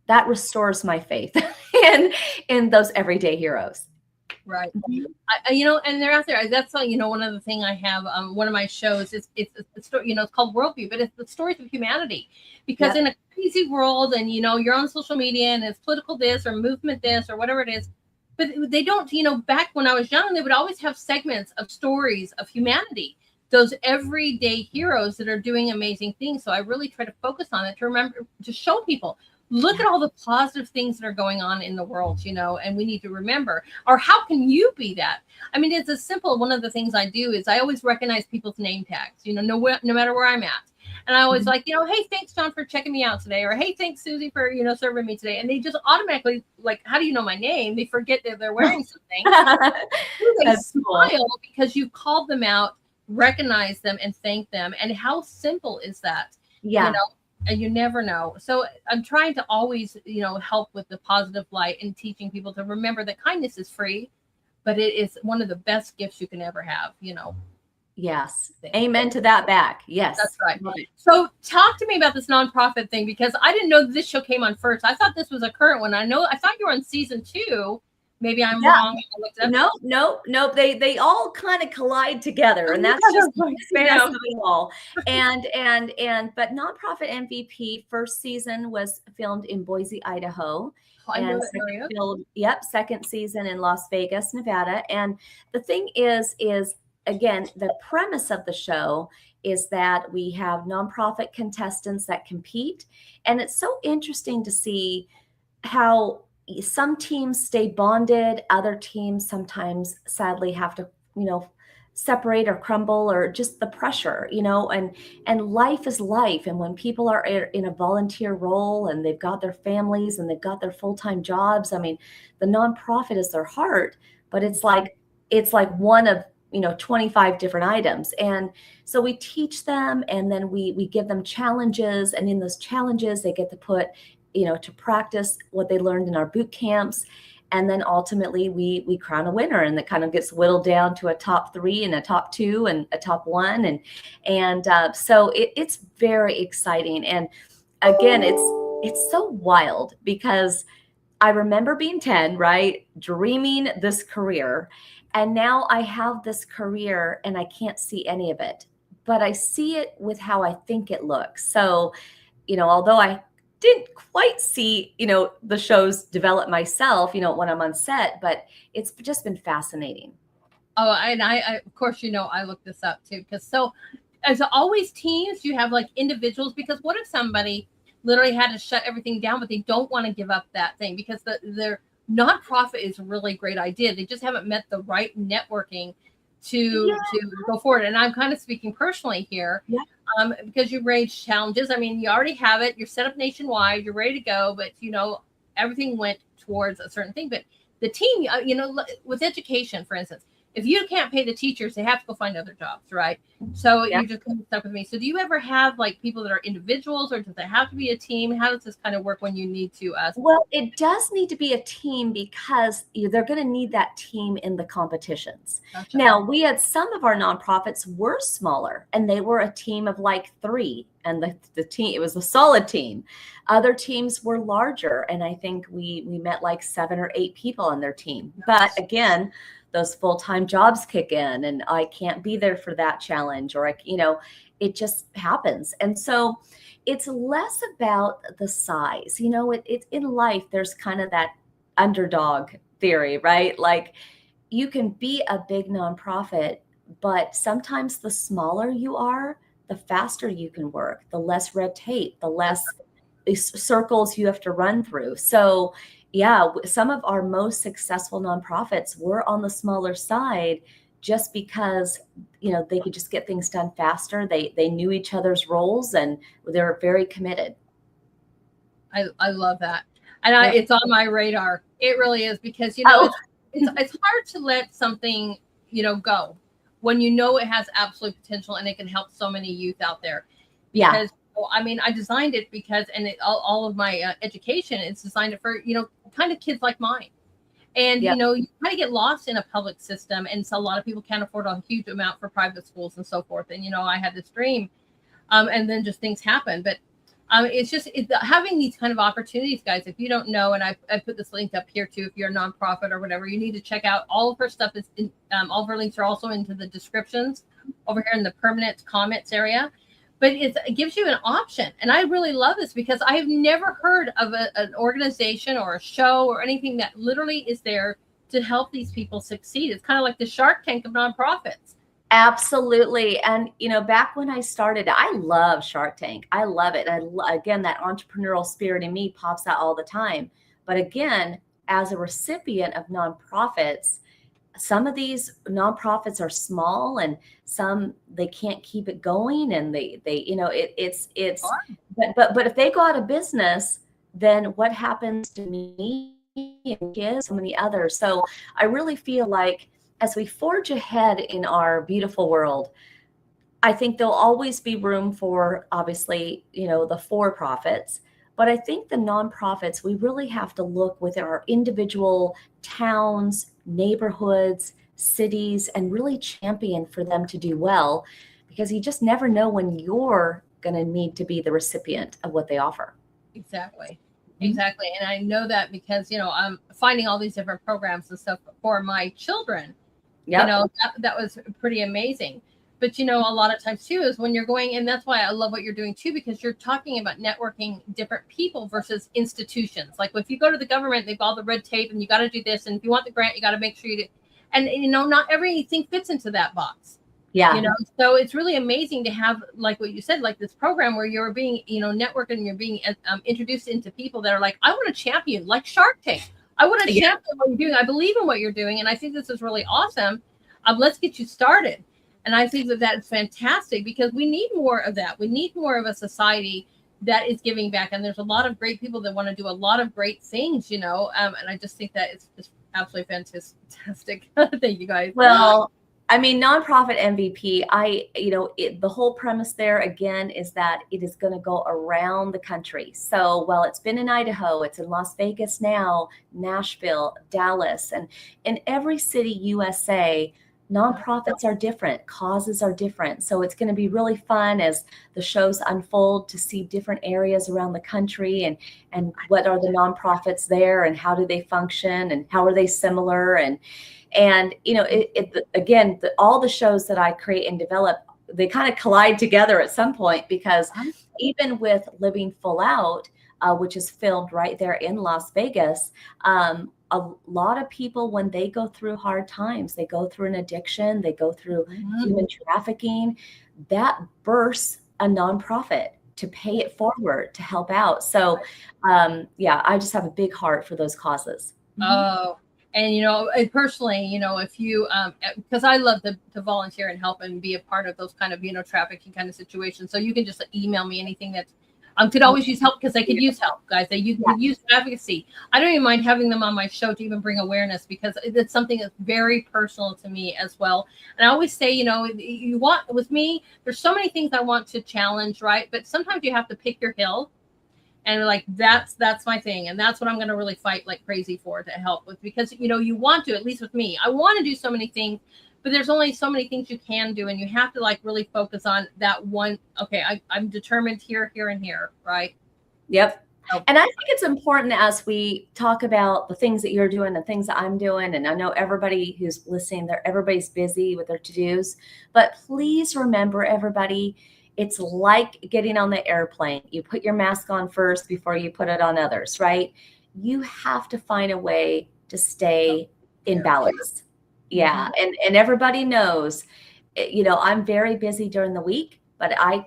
S2: that restores my faith in those everyday heroes.
S1: Right. You know, and they're out there. That's you know, one of the things I have, one of my shows is it's a story, you know, it's called Worldview, but it's the stories of humanity, because in a crazy world, and, you know, you're on social media and it's political this or movement this or whatever it is, but they don't, you know, back when I was young, they would always have segments of stories of humanity, those everyday heroes that are doing amazing things. So I really try to focus on it to remember, to show people, look at all the positive things that are going on in the world, you know, and we need to remember, or how can you be that? I mean, it's a simple, one of the things I do is I always recognize people's name tags, you know, no matter where I'm at. And I always like, you know, hey, thanks, John, for checking me out today. Or, hey, thanks, Susie, for, you know, serving me today. And they just automatically, like, how do you know my name? They forget that they're wearing something. They smile cool, because you called them out, recognize them, and thank them. And how simple is that?
S2: Yeah.
S1: You know? And you never know. So I'm trying to always, you know, help with the positive light and teaching people to remember that kindness is free, but it is one of the best gifts you can ever have, you know.
S2: Yes. Amen to that back. Yes.
S1: That's right. So talk to me about this nonprofit thing, because I didn't know this show came on first. I thought this was a current one. I thought you were on season 2. Maybe I'm wrong.
S2: No. They all kind of collide together, and that's just the best of it all. And but Nonprofit MVP first season was filmed in Boise, Idaho. And second season in Las Vegas, Nevada. And the thing is again, the premise of the show is that we have nonprofit contestants that compete, and it's so interesting to see how some teams stay bonded, other teams sometimes sadly have to, you know, separate or crumble, or just the pressure, you know, and life is life. And when people are in a volunteer role and they've got their families and they've got their full-time jobs, I mean, the nonprofit is their heart, but it's like one of, you know, 25 different items. And so we teach them, and then we give them challenges, and in those challenges they get to put, you know, to practice what they learned in our boot camps. And then ultimately we crown a winner, and that kind of gets whittled down to a top 3 and a top 2 and a top 1. So it's very exciting. And again, it's so wild, because I remember being 10, right? Dreaming this career. And now I have this career and I can't see any of it, but I see it with how I think it looks. So, you know, although I didn't quite see, you know, the shows develop myself, you know, when I'm on set, but it's just been fascinating.
S1: Oh, and I of course, you know, I looked this up too, because so as always teams, you have like individuals, because what if somebody literally had to shut everything down, but they don't want to give up that thing, because their nonprofit is a really great idea. They just haven't met the right networking to go forward. And I'm kind of speaking personally here, because you've raised challenges. I mean, you already have it. You're set up nationwide. You're ready to go. But, you know, everything went towards a certain thing. But the team, you know, with education, for instance, if you can't pay the teachers, they have to go find other jobs, right? So
S2: Yeah.
S1: you're just kind of stuck with me. So do you ever have like people that are individuals, or does it have to be a team? How does this kind of work when you need to
S2: Well, it does need to be a team because they're going to need that team in the competitions.
S1: Gotcha.
S2: Now, we had some of our nonprofits were smaller and they were a team of like 3, and the team, it was a solid team. Other teams were larger, and I think we met like 7 or 8 people on their team. But again, those full-time jobs kick in, and I can't be there for that challenge, or it just happens. And so it's less about the size. It's in life, there's kind of that underdog theory, right? Like, you can be a big nonprofit, but sometimes the smaller you are, the faster you can work, the less red tape, the less circles you have to run through. So yeah, some of our most successful nonprofits were on the smaller side, just because they could just get things done faster. They knew each other's roles, and they're very committed.
S1: I love that. And
S2: Yeah.
S1: it's on my radar. It really is, because it's hard to let something go when it has absolute potential and it can help so many youth out there. Because I designed it because, and all of my education is designed for kind of kids like mine. And you kind of get lost in a public system, and so a lot of people can't afford a huge amount for private schools and so forth. And I had this dream, and then just things happen. But it's just having these kind of opportunities, guys. If you don't know, and I put this link up here too, if you're a nonprofit or whatever, you need to check out all of her stuff. Is in, all of her links are also into the descriptions over here in the permanent comments area. But it gives you an option. And I really love this, because I have never heard of an organization or a show or anything that literally is there to help these people succeed. It's kind of like the Shark Tank of nonprofits.
S2: Absolutely. And, back when I started, I love Shark Tank. I love it. And again, that entrepreneurial spirit in me pops out all the time. But again, as a recipient of nonprofits, some of these nonprofits are small, and some they can't keep it going, and but if they go out of business, then what happens to me and kids, so many others. So I really feel like as we forge ahead in our beautiful world, I think there'll always be room for, obviously, the for-profits. But I think the nonprofits, we really have to look within our individual towns, neighborhoods, cities, and really champion for them to do well, because you just never know when you're going to need to be the recipient of what they offer.
S1: Exactly. Exactly. And I know that because, I'm finding all these different programs and stuff for my children.
S2: Yep.
S1: That was pretty amazing. But, a lot of times too is when you're going, and that's why I love what you're doing too, because you're talking about networking different people versus institutions. Like if you go to the government, they've all the red tape, and you got to do this. And if you want the grant, you got to make sure you do. And, not everything fits into that box.
S2: Yeah.
S1: So it's really amazing to have, like what you said, like this program where you're being, networking, and you're being introduced into people that are like, I want to champion, like Shark Tank. I want to champion what you're doing. I believe in what you're doing. And I think this is really awesome. Let's get you started. And I think that is fantastic, because we need more of that. We need more of a society that is giving back. And there's a lot of great people that want to do a lot of great things, and I just think that it's just absolutely fantastic. Thank you, guys.
S2: Well, nonprofit MVP, the whole premise there again is that it is going to go around the country. So, well, it's been in Idaho, it's in Las Vegas now, Nashville, Dallas, and in every city, USA, nonprofits are different, causes are different. So it's going to be really fun as the shows unfold to see different areas around the country, and what are the nonprofits there, and how do they function, and how are they similar, and again, all the shows that I create and develop, they kind of collide together at some point, because even with Living Full Out, which is filmed right there in Las Vegas, a lot of people, when they go through hard times, they go through an addiction, they go through human trafficking, that bursts a nonprofit to pay it forward, to help out. So I just have a big heart for those causes.
S1: Oh, and personally, if you because I love to volunteer and help and be a part of those kind of trafficking kind of situations. So you can just email me anything that's Could always use help because they could use help, guys. You could use advocacy. I don't even mind having them on my show to even bring awareness because it's something that's very personal to me as well. And I always say, you want with me, there's so many things I want to challenge, right? But sometimes you have to pick your hill. And like, that's my thing. And that's what I'm going to really fight like crazy for to help with, because, you want to, at least with me, I want to do so many things, but there's only so many things you can do. And you have to like really focus on that one. Okay. I'm determined here, and here. Right.
S2: Yep. And I think it's important as we talk about the things that you're doing, the things that I'm doing. And I know everybody who's listening, everybody's busy with their to-dos, but please remember, everybody, it's like getting on the airplane. You put your mask on first before you put it on others, right? You have to find a way to stay in balance. Yeah. And everybody knows, I'm very busy during the week, but I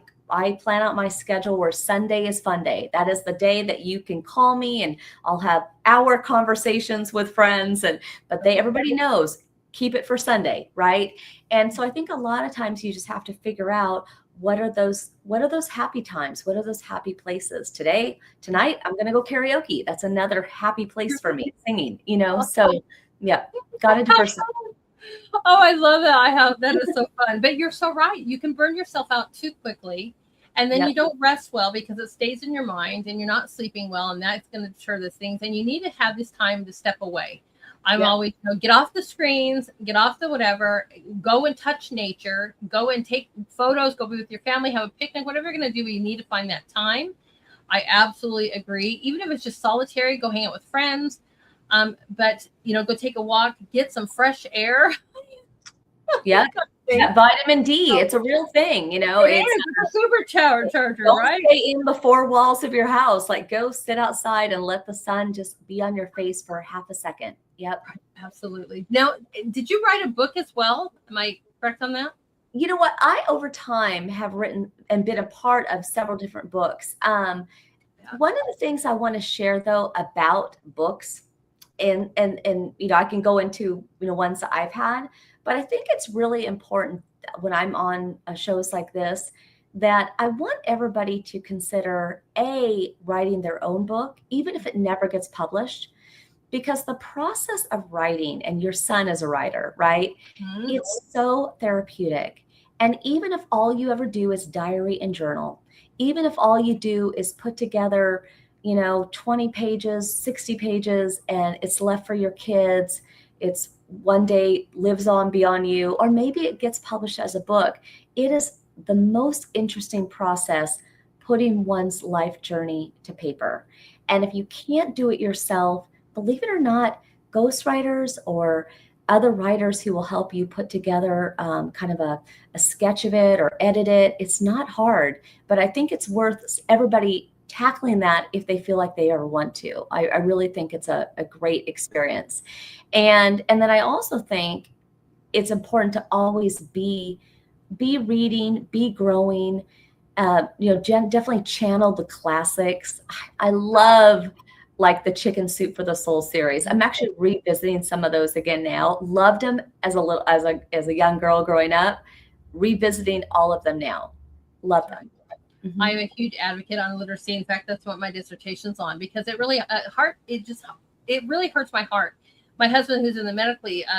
S2: plan out my schedule where Sunday is fun day. That is the day that you can call me and I'll have hour conversations with friends. But everybody knows, keep it for Sunday, right? And so I think a lot of times you just have to figure out, what are those happy times? What are those happy places? Tonight, I'm going to go karaoke. That's another happy place for me, singing, so yeah, got to diversify.
S1: Oh, I love that. That is so fun. But you're so right. You can burn yourself out too quickly. And then you don't rest well because it stays in your mind and you're not sleeping well. And that's going to deter those things. And you need to have this time to step away. I'm always, get off the screens, get off the whatever, go and touch nature, go and take photos, go be with your family, have a picnic, whatever you're going to do. You need to find that time. I absolutely agree. Even if it's just solitary, go hang out with friends. But, go take a walk, get some fresh air.
S2: Yeah. Vitamin D. It's a real thing,
S1: It's a supercharger, right?
S2: Stay in the four walls of your house. Like, go sit outside and let the sun just be on your face for half a second. Yep.
S1: Absolutely. Now, did you write a book as well? Am I correct on that?
S2: You know what? I, over time, have written and been a part of several different books. One of the things I want to share, though, about books, and I can go into, ones that I've had, but I think it's really important when I'm on shows like this that I want everybody to consider writing their own book, even if it never gets published, because the process of writing, and your son is a writer, right? It's so therapeutic. And even if all you ever do is diary and journal, even if all you do is put together, 20 pages, 60 pages, and it's left for your kids, it's one day lives on beyond you, or maybe it gets published as a book. It is the most interesting process, putting one's life journey to paper. And if you can't do it yourself, believe it or not, ghostwriters or other writers who will help you put together kind of a sketch of it or edit it. It's not hard, but I think it's worth everybody tackling that if they feel like they ever want to. I really think it's a great experience. And then I also think it's important to always be reading, be growing, definitely channel the classics. I love like the Chicken Soup for the Soul series. I'm actually revisiting some of those again now. Loved them as a young girl growing up. Revisiting all of them now. Love them.
S1: I'm a huge advocate on literacy. In fact, that's what my dissertation's on, because it really it really hurts my heart. My husband, who's in the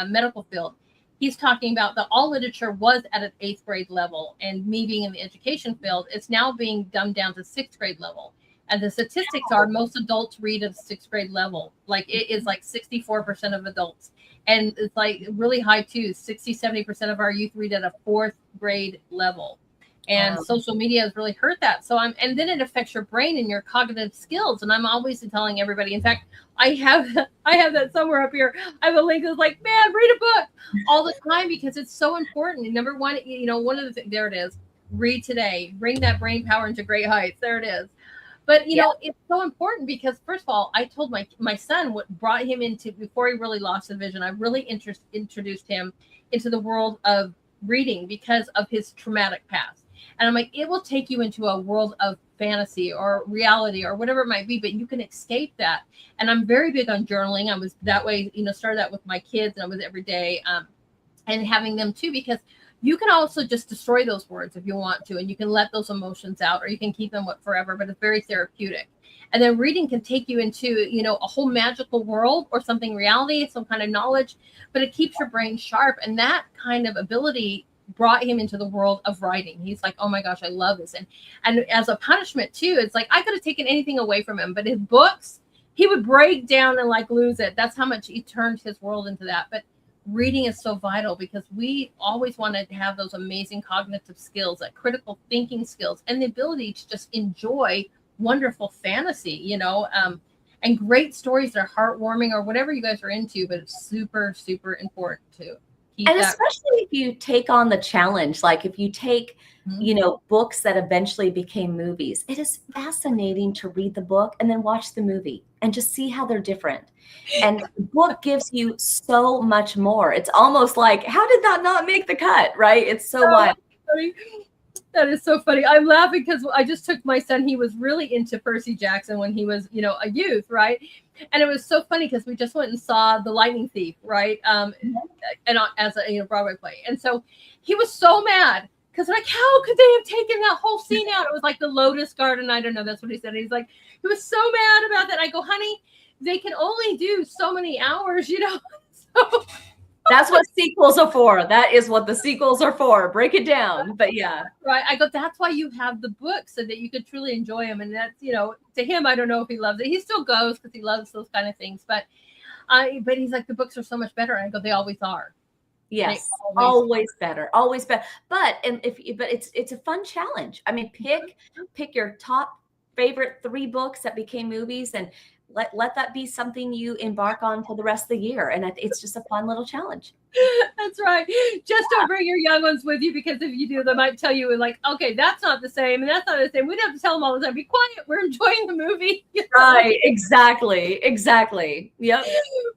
S1: medical field, he's talking about that all literature was at an 8th grade level, and me being in the education field, it's now being dumbed down to 6th grade level. And the statistics are most adults read at 6th grade level. Like, it is like 64% of adults. And it's like really high too. 60-70% of our youth read at a 4th grade level. And social media has really hurt that. And then it affects your brain and your cognitive skills. And I'm always telling everybody, in fact, I have that somewhere up here. I have a link that's like, man, read a book all the time, because it's so important. And number one, one of the things, there it is. Read today, bring that brain power into great heights. There it is. But, it's so important because, first of all, I told my son what brought him into, before he really lost the vision, I really introduced him into the world of reading because of his traumatic past. And I'm like, it will take you into a world of fantasy or reality or whatever it might be, but you can escape that. And I'm very big on journaling. I was that way, started that with my kids, and I was every day, and having them too, because You can also just destroy those words if you want to, and you can let those emotions out, or you can keep them forever, but it's very therapeutic. And then reading can take you into, a whole magical world or something reality, some kind of knowledge, but it keeps your brain sharp. And that kind of ability brought him into the world of writing. He's like, oh my gosh, I love this. And as a punishment too, it's like I could have taken anything away from him, but his books, he would break down and like lose it. That's how much he turned his world into that. But reading is so vital because we always want to have those amazing cognitive skills, that critical thinking skills, and the ability to just enjoy wonderful fantasy, and great stories that are heartwarming or whatever you guys are into. But it's super, super important to keep
S2: And
S1: that.
S2: especially if you take on the challenge, like if you take, books that eventually became movies, it is fascinating to read the book and then watch the movie and just see how they're different. And the book gives you so much more. It's almost like, how did that not make the cut? Right? It's so wild.
S1: That is so funny. I'm laughing because I just took my son. He was really into Percy Jackson when he was, a youth, right? And it was so funny because we just went and saw The Lightning Thief, right? And as a Broadway play. And so he was so mad because like, how could they have taken that whole scene out? It was like the Lotus Garden. I don't know. That's what he said. He's like, he was so mad about that. I go, honey, they can only do so many hours, So
S2: that's what sequels are for. That is what the sequels are for. Break it down. But yeah.
S1: Right. I go, that's why you have the books so that you could truly enjoy them. And that's, to him, I don't know if he loves it. He still goes because he loves those kind of things. But he's like, the books are so much better. And I go, they always are.
S2: Yes. Always better. Always better. But it's a fun challenge. I mean, pick your top favorite 3 books that became movies and let that be something you embark on for the rest of the year. And it's just a fun little challenge.
S1: That's right. Just don't bring your young ones with you, because if you do, they might tell you like, okay, that's not the same. And that's not the same. We'd have to tell them all the time, be quiet. We're enjoying the movie.
S2: Right. Exactly. Yep.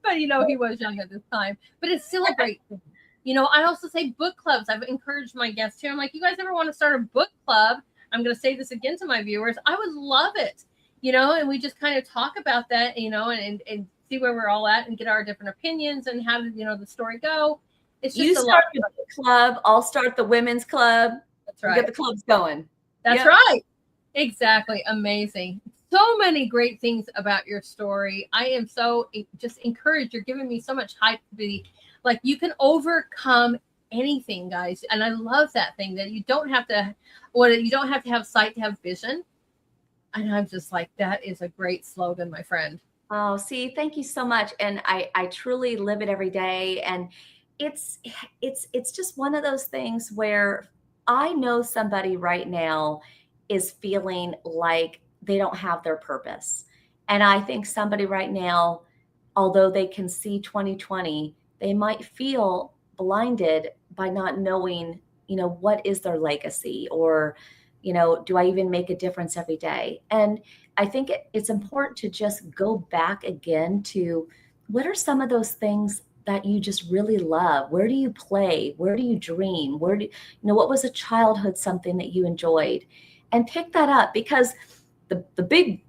S1: But, he was young at this time. But it's still a great thing. I also say book clubs. I've encouraged my guests here. I'm like, you guys ever want to start a book club? I'm going to say this again to my viewers. I would love it. And we just kind of talk about that, and see where we're all at and get our different opinions and how did, the story go. It's just
S2: you start the club. I'll start the women's club.
S1: That's right.
S2: Get the clubs going.
S1: That's right. Exactly. Amazing. So many great things about your story. I am so just encouraged. You're giving me so much hype to be like, you can overcome anything, guys. And I love that thing that you don't have to have sight to have vision. And I'm just like, that is a great slogan, my friend.
S2: Oh, see, thank you so much. And I truly live it every day. And it's just one of those things where I know somebody right now is feeling like they don't have their purpose. And I think somebody right now, although they can see 2020, they might feel blinded by not knowing, what is their legacy, or do I even make a difference every day? And I think it's important to just go back again to what are some of those things that you just really love? Where do you play? Where do you dream? What was a childhood something that you enjoyed? And pick that up, because the big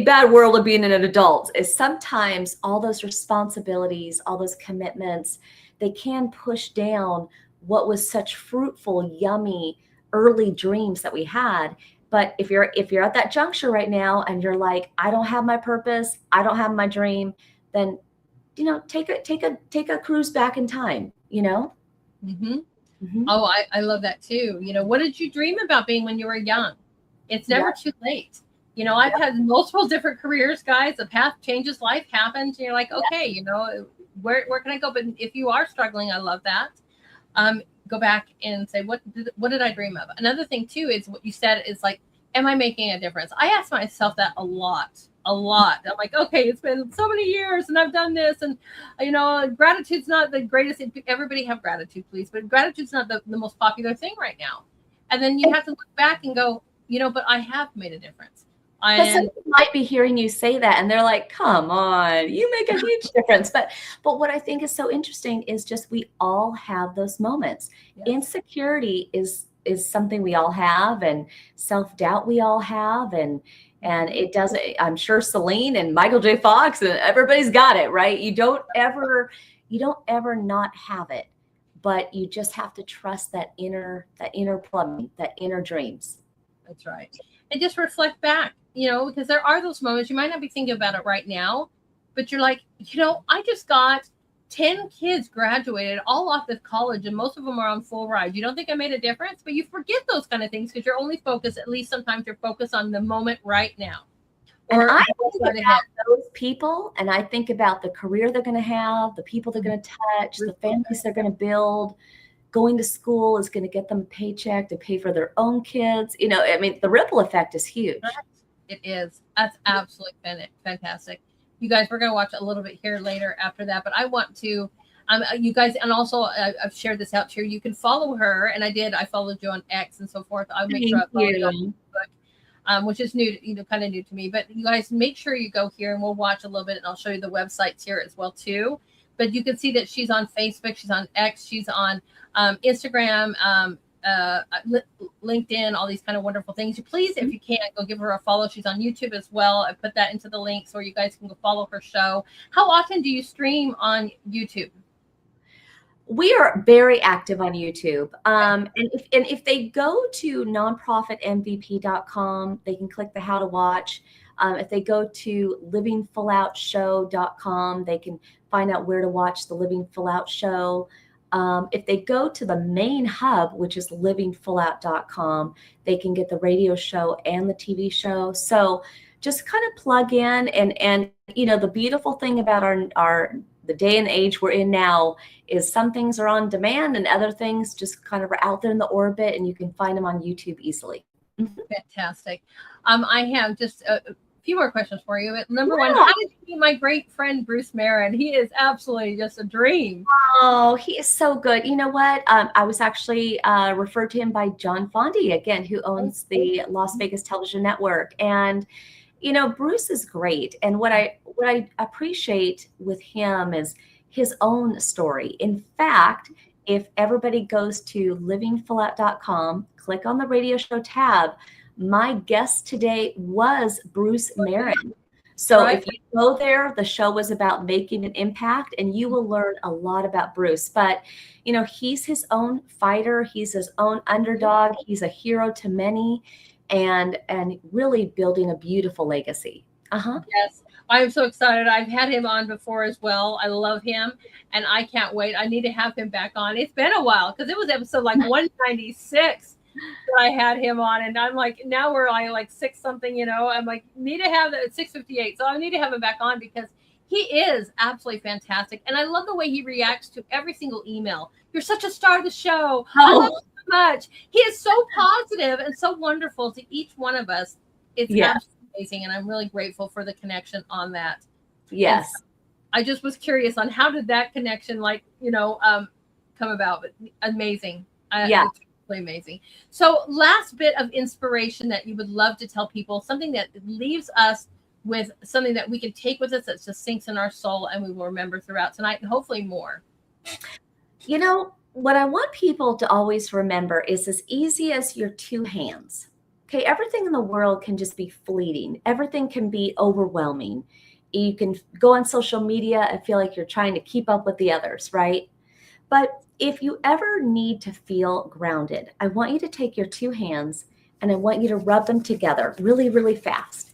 S2: bad world of being an adult is sometimes all those responsibilities, all those commitments, they can push down what was such fruitful, yummy, early dreams that we had. But if you're at that juncture right now and you're like, I don't have my purpose, I don't have my dream, then take a cruise back in time.
S1: Mm-hmm. Oh, I love that too. What did you dream about being when you were young? It's never too late. I've had multiple different careers, guys. The path changes, life happens. And you're like, okay, where can I go? But if you are struggling, I love that. Go back and say, what did I dream of? Another thing too is what you said is like, am I making a difference? I ask myself that a lot. I'm like, okay, it's been so many years and I've done this, and gratitude's not the greatest. Everybody have gratitude, please, but gratitude's not the most popular thing right now. And then you have to look back and go, but I have made a difference.
S2: Somebody might be hearing you say that and they're like, come on, you make a huge difference. But what I think is so interesting is just we all have those moments. Yes. Insecurity is something we all have, and self-doubt we all have, and it doesn't, I'm sure Celine and Michael J. Fox and everybody's got it, right? You don't ever not have it. but you just have to trust that inner plumbing, that inner dreams.
S1: That's right. And just reflect back, because there are those moments you might not be thinking about it right now, but you're like, I just got 10 kids graduated all off of college, and most of them are on full ride. You don't think I made a difference? But you forget those kind of things because you're only focused, at least sometimes you're focused on the moment right now.
S2: And I think about those people, and I think about the career they're going to have, the people they're going to touch, the families they're going to build. Going to school is going to get them a paycheck to pay for their own kids. The ripple effect is huge.
S1: It is. That's absolutely fantastic. You guys, we're going to watch a little bit here later after that, but I want to, you guys, and also I've shared this out here. You can follow her, and I followed you on X and so forth. I'll make sure I follow you on Facebook, which is new, kind of new to me. But you guys, make sure you go here, and we'll watch a little bit, and I'll show you the websites here as well too. But you can see that she's on Facebook, she's on X, she's on Instagram, LinkedIn, all these kind of wonderful things. Please, if you can, go give her a follow. She's on YouTube as well. I put that into the links where you guys can go follow her show. How often do you stream on YouTube?
S2: We are very active on YouTube. And if they go to nonprofitmvp.com, they can click the how to watch. If they go to livingfulloutshow.com, they can find out where to watch the Living Full Out show. If they go to the main hub, which is livingfullout.com, they can get the radio show and the TV show. So just kind of plug in, and the beautiful thing about the day and age we're in now is some things are on demand and other things just kind of are out there in the orbit, and you can find them on YouTube easily.
S1: Fantastic. I have just a few more questions for you. Number one, how did you meet my great friend Bruce Marin? He is absolutely just a dream.
S2: Oh, he is so good. You know what? I was actually referred to him by John Fondy, again, who owns the Las Vegas Television Network. And Bruce is great. And what I appreciate with him is his own story. In fact, if everybody goes to livingfullout.com, click on the radio show tab, my guest today was Bruce Marin. So if you go there, the show was about making an impact, and you will learn a lot about Bruce. But, he's his own fighter. He's his own underdog. He's a hero to many, and really building a beautiful legacy.
S1: Yes, I'm so excited. I've had him on before as well. I love him, and I can't wait. I need to have him back on. It's been a while because it was episode like 196 that I had him on, and I'm like, now we're like 6 something, I'm like, need to have it at 6:58. So I need to have him back on because he is absolutely fantastic. And I love the way he reacts to every single email. You're such a star of the show. I love you so much. He is so positive and so wonderful to each one of us. It's absolutely amazing, and I'm really grateful for the connection on that.
S2: Yes.
S1: And I just was curious on how did that connection come about, but amazing. It's really amazing. So last bit of inspiration that you would love to tell people, something that leaves us with something that we can take with us that just sinks in our soul and we will remember throughout tonight and hopefully more.
S2: What I want people to always remember is as easy as your 2 hands. Okay, everything in the world can just be fleeting. Everything can be overwhelming. You can go on social media and feel like you're trying to keep up with the others, right? But if you ever need to feel grounded, I want you to take your 2 hands and I want you to rub them together really, really fast.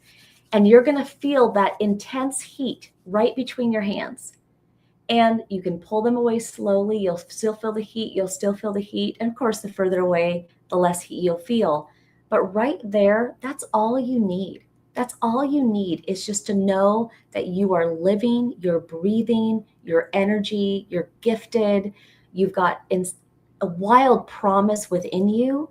S2: And you're going to feel that intense heat right between your hands. And you can pull them away slowly. You'll still feel the heat. You'll still feel the heat. And of course, the further away, the less heat you'll feel. But right there, that's all you need. That's all you need is just to know that you are living, you're breathing, your energy, you're gifted. You've got a wild promise within you.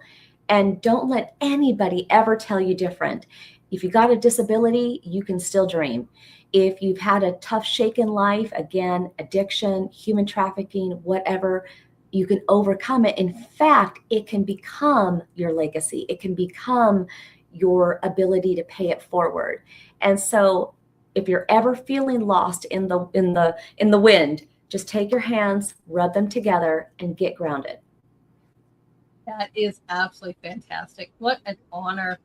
S2: And don't let anybody ever tell you different. If you got a disability, you can still dream. If you've had a tough shake in life, again, addiction, human trafficking, whatever, you can overcome it. In fact, it can become your legacy. It can become your ability to pay it forward. And so if you're ever feeling lost in the wind, just take your hands, rub them together, and get grounded.
S1: That is absolutely fantastic. What an honor.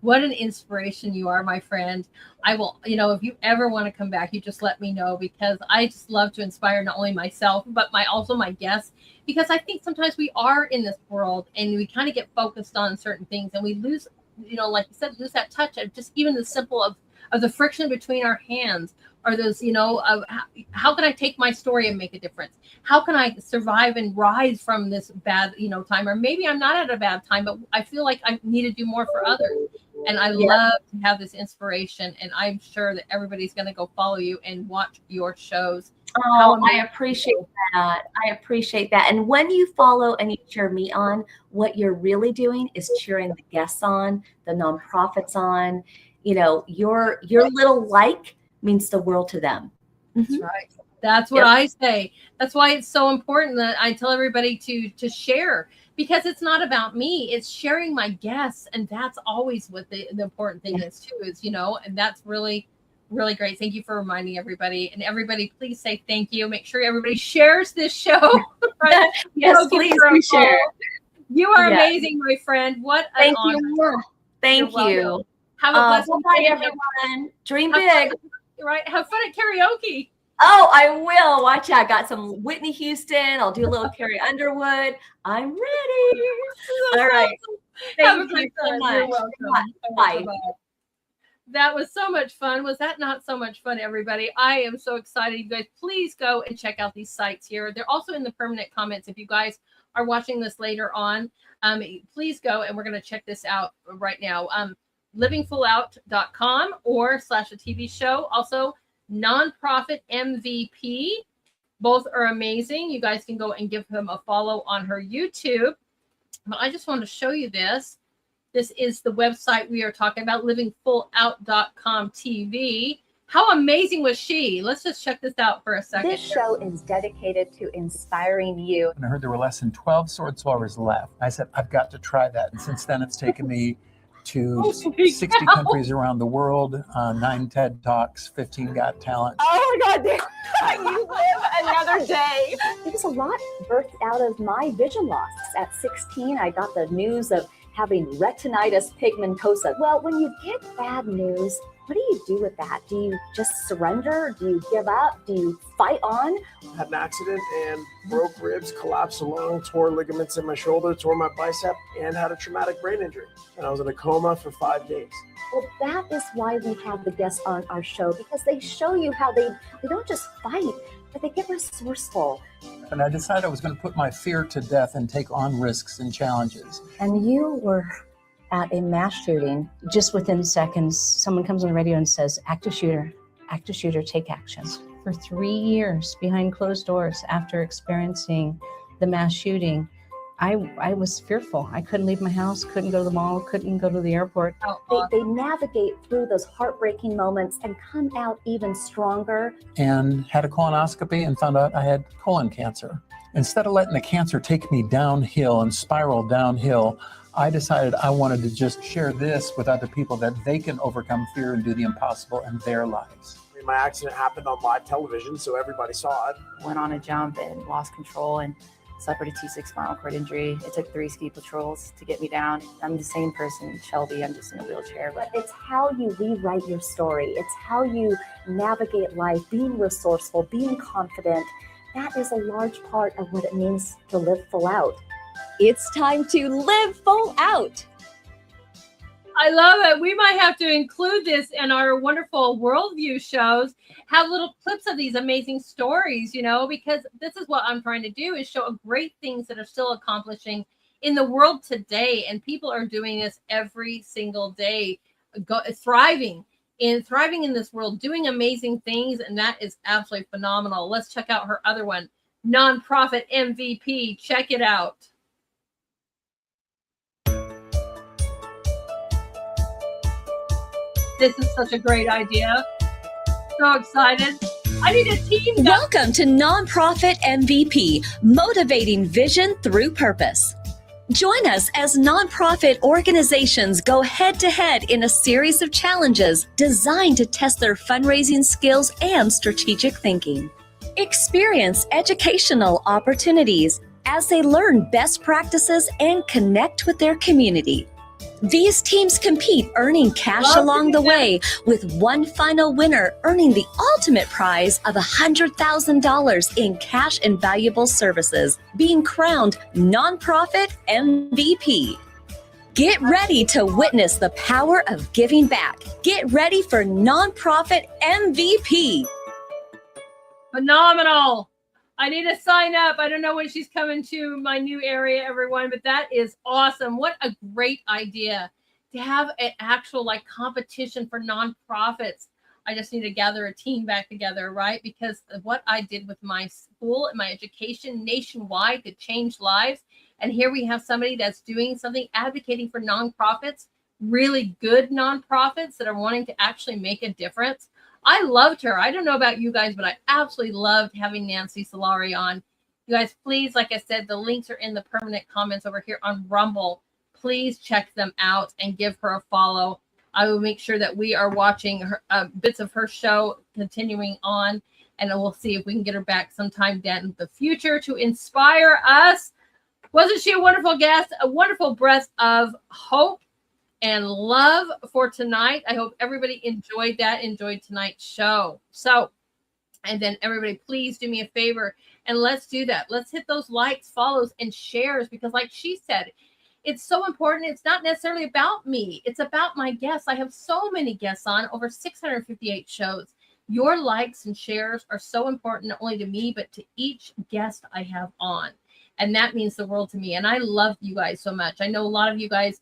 S1: What an inspiration you are, my friend. I will, if you ever want to come back, you just let me know, because I just love to inspire not only myself, but also my guests, because I think sometimes we are in this world and we kind of get focused on certain things and we lose, like you said, lose that touch of just even the simple of the friction between our hands, or those, of how can I take my story and make a difference? How can I survive and rise from this bad, time? Or maybe I'm not at a bad time, but I feel like I need to do more for others. And I love to have this inspiration, and I'm sure that everybody's going to go follow you and watch your shows.
S2: Oh, I appreciate that. I appreciate that. And when you follow and you cheer me on, what you're really doing is cheering the guests on, the nonprofits on. Your little like means the world to them.
S1: That's right. That's what I say. That's why it's so important that I tell everybody to share, because it's not about me. It's sharing my guests. And that's always what the important thing is too, is, and that's really, really great. Thank you for reminding everybody. And everybody, please say thank you. Make sure everybody shares this show. Right?
S2: Yes, please share.
S1: You are amazing, my friend. What an honor.
S2: You. Thank you.
S1: Have a blessed
S2: day, everyone. Dream big.
S1: Right. Have fun at karaoke.
S2: Oh, I will. Watch out. I got some Whitney Houston. I'll do a little Carrie Underwood. I'm ready. All right. Thank you so much. Bye.
S1: That was so much fun. Was that not so much fun, everybody? I am so excited. You guys, please go and check out these sites here. They're also in the permanent comments. If you guys are watching this later on, please go, and we're going to check this out right now. livingfullout.com or / a TV show. Also, Nonprofit MVP. Both are amazing. You guys can go and give him a follow on her YouTube. But I just want to show you this. This is the website we are talking about, livingfullout.com TV. How amazing was she? Let's just check this out for a second.
S3: This show is dedicated to inspiring you.
S4: And I heard there were less than 12 sword swallowers left. I said, I've got to try that. And since then, it's taken me to 60 countries around the world, 9 TED Talks, 15 Got Talent.
S3: Oh my God, you live another day. There was a lot birthed out of my vision loss. At 16, I got the news of having retinitis pigmentosa. Well, when you get bad news, what do you do with that? Do you just surrender? Do you give up? Do you fight on?
S5: Had an accident and broke ribs, collapsed a lung, tore ligaments in my shoulder, tore my bicep, and had a traumatic brain injury. And I was in a coma for 5 days.
S3: Well, that is why we have the guests on our show, because they show you how they don't just fight, but they get resourceful.
S4: And I decided I was going to put my fear to death and take on risks and challenges.
S6: And you were at a mass shooting. Just within seconds, someone comes on the radio and says, active shooter, take action. For 3 years behind closed doors after experiencing the mass shooting, I was fearful. I couldn't leave my house, couldn't go to the mall, couldn't go to the airport.
S3: They navigate through those heartbreaking moments and come out even stronger.
S4: And had a colonoscopy and found out I had colon cancer. Instead of letting the cancer take me downhill and spiral downhill, I decided I wanted to just share this with other people, that they can overcome fear and do the impossible in their lives.
S5: My accident happened on live television, so everybody saw it.
S7: Went on a jump and lost control and suffered a T6 spinal cord injury. It took 3 ski patrols to get me down. I'm the same person, Shelby. I'm just in a wheelchair.
S3: But it's how you rewrite your story. It's how you navigate life, being resourceful, being confident. That is a large part of what it means to live full out. It's time to live full out.
S1: I love it. We might have to include this in our wonderful worldview shows, have little clips of these amazing stories, because this is what I'm trying to do, is show great things that are still accomplishing in the world today. And people are doing this every single day, thriving in this world, doing amazing things. And that is absolutely phenomenal. Let's check out her other one, Nonprofit MVP. Check it out. This is such a great idea. So excited. I need a team.
S8: Welcome to Nonprofit MVP, motivating vision through purpose. Join us as nonprofit organizations go head to head in a series of challenges designed to test their fundraising skills and strategic thinking. Experience educational opportunities as they learn best practices and connect with their community. These teams compete, earning cash along the way, with one final winner earning the ultimate prize of $100,000 in cash and valuable services, being crowned Nonprofit MVP. Get ready to witness the power of giving back. Get ready for Nonprofit MVP.
S1: Phenomenal. I need to sign up. I don't know when she's coming to my new area, everyone, but that is awesome. What a great idea to have an actual like competition for nonprofits. I just need to gather a team back together, right? Because of what I did with my school and my education nationwide to change lives. And here we have somebody that's doing something, advocating for nonprofits, really good nonprofits that are wanting to actually make a difference. I loved her. I don't know about you guys, but I absolutely loved having Nancy Solari on. You guys, please, like I said, the links are in the permanent comments over here on Rumble. Please check them out and give her a follow. I will make sure that we are watching her bits of her show continuing on, and we'll see if we can get her back sometime down in the future to inspire us. Wasn't she a wonderful guest? A wonderful breath of hope and love for tonight. I hope everybody enjoyed tonight's show. So, and then everybody, please do me a favor and let's do that. Let's hit those likes, follows, and shares, because like she said, it's so important. It's not necessarily about me. It's about my guests. I have so many guests on, over 658 shows. Your likes and shares are so important, not only to me, but to each guest I have on. And that means the world to me. And I love you guys so much. I know a lot of you guys,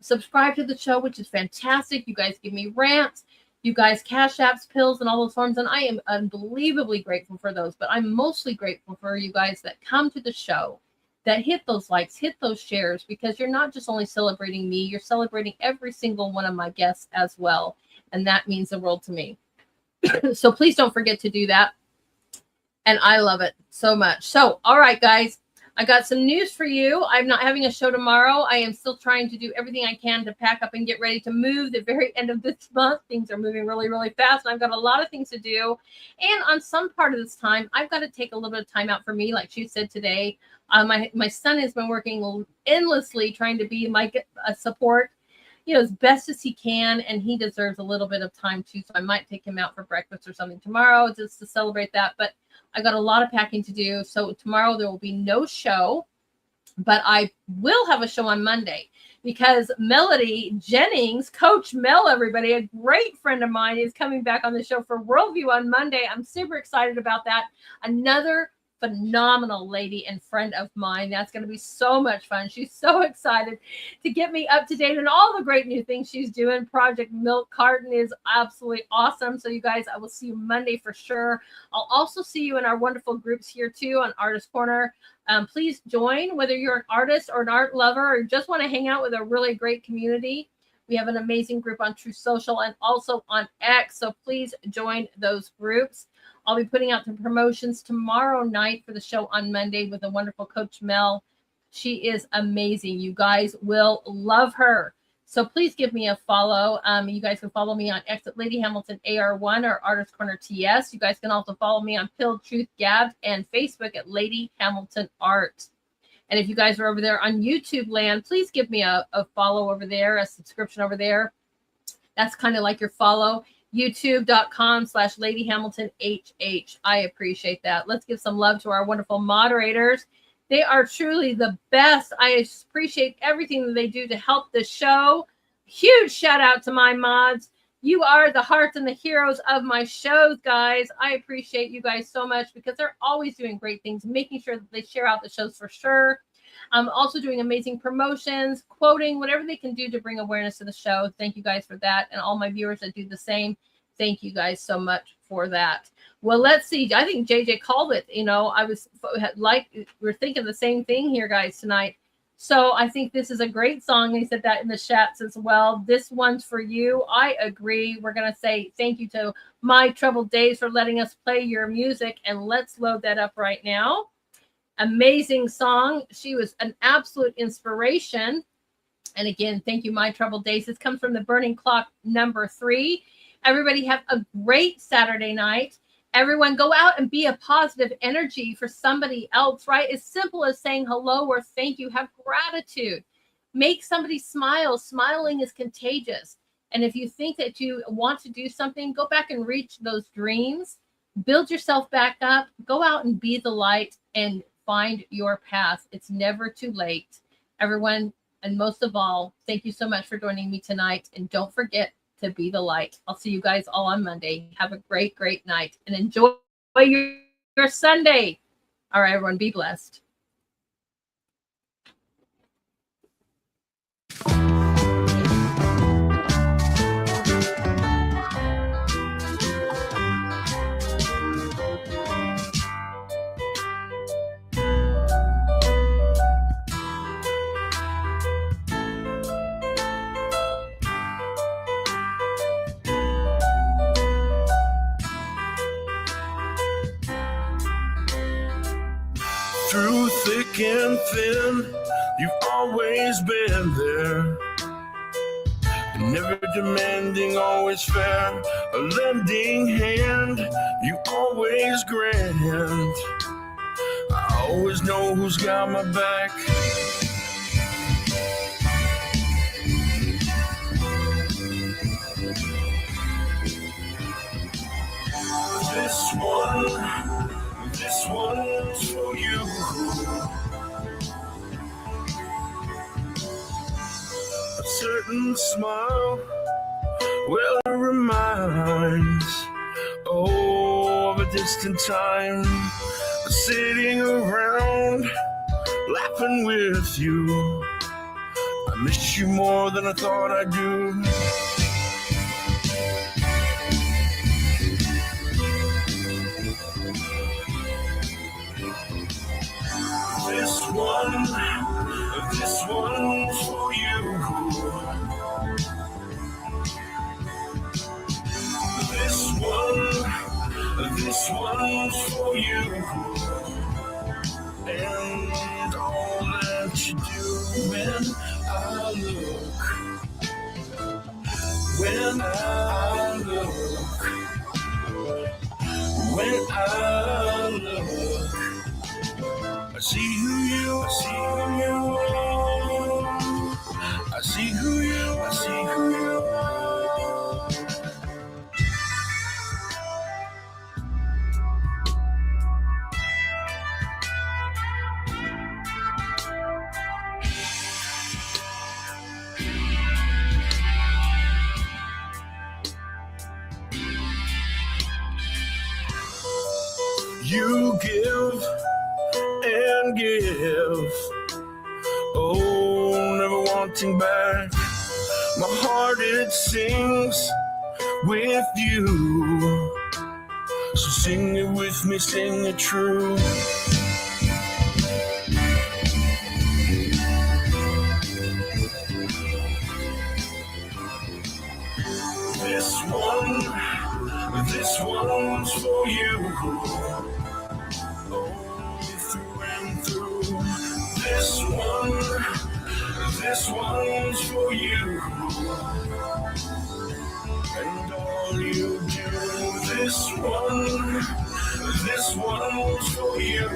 S1: subscribe to the show, which is fantastic. You guys give me rants, you guys cash apps, pills, and all those forms, and I am unbelievably grateful for those. But I'm mostly grateful for you guys that come to the show, that hit those likes, hit those shares, because you're not just only celebrating me, you're celebrating every single one of my guests as well, and that means the world to me. So please don't forget to do that, and I love it so much. So, all right, guys. I got some news for you. I'm not having a show tomorrow. I am still trying to do everything I can to pack up and get ready to move the very end of this month. Things are moving really, really fast, and I've got a lot of things to do. And on some part of this time, I've got to take a little bit of time out for me, like she said today. My son has been working endlessly trying to be my support, as best as he can, and he deserves a little bit of time too. So I might take him out for breakfast or something tomorrow just to celebrate that. But I got a lot of packing to do. So tomorrow there will be no show, but I will have a show on Monday because Melody Jennings, Coach Mel, everybody, a great friend of mine, is coming back on the show for Worldview on Monday. I'm super excited about that. Another phenomenal lady and friend of mine. That's going to be so much fun. She's so excited to get me up to date on all the great new things she's doing. Project Milk Carton is absolutely awesome. So you guys, I will see you Monday for sure. I'll also see you in our wonderful groups here too on Artist Corner. Please join, whether you're an artist or an art lover or just want to hang out with a really great community. We have an amazing group on True Social and also on X. So please join those groups. I'll be putting out the promotions tomorrow night for the show on Monday with a wonderful Coach Mel. She is amazing. You guys will love her. So please give me a follow. You guys can follow me on X at Lady Hamilton AR1 or Artist Corner TS. You guys can also follow me on Pilled Truth Gabbed and Facebook at Lady Hamilton Art. And if you guys are over there on YouTube land, please give me a follow over there, a subscription over there. That's kind of like your follow. YouTube.com/Lady Hamilton HH. I appreciate that. Let's give some love to our wonderful moderators. They are truly the best. I appreciate everything that they do to help the show. Huge shout out to my mods. You are the hearts and the heroes of my shows, guys. I appreciate you guys so much because they're always doing great things, making sure that they share out the shows for sure. Also doing amazing promotions, quoting, whatever they can do to bring awareness to the show. Thank you guys for that. And all my viewers that do the same. Thank you guys so much for that. Well, let's see. I think JJ called it. We're thinking the same thing here, guys, tonight. So I think this is a great song. He said that in the chats as well. This one's for you. I agree. We're going to say thank you to My Troubled Days for letting us play your music. And let's load that up right now. Amazing song. She was an absolute inspiration. And again, thank you, My Troubled Days. This comes from the Burning Clock #3. Everybody have a great Saturday night. Everyone go out and be a positive energy for somebody else, right? As simple as saying hello or thank you. Have gratitude. Make somebody smile. Smiling is contagious. And if you think that you want to do something, go back and reach those dreams, build yourself back up, go out and be the light and find your path. It's never too late. Everyone, and most of all, thank you so much for joining me tonight. And don't forget to be the light. I'll see you guys all on Monday. Have a great, great night and enjoy your Sunday. All right, everyone, be blessed.
S9: Through thick and thin, you've always been there. Never demanding, always fair. A lending hand, you always grant. I always know who's got my back. This one's for you. A certain smile, well, it reminds, of a distant time, sitting around, laughing with you. I miss you more than I thought I do. This one's for you. This one's for you. And all that you do when I look, when I look, I see who you are. I see who you are. You give and give, oh, never wanting back. My heart, it sings with you. So sing it with me, sing it true. This one's for you. Through and through. This one's for you. And all you do. This one's for you.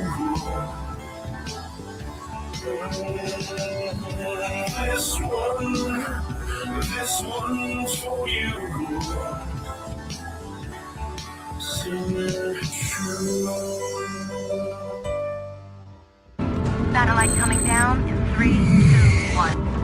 S9: This one's for you. Sing it true.
S10: Satellite coming down in 3, 2, 1.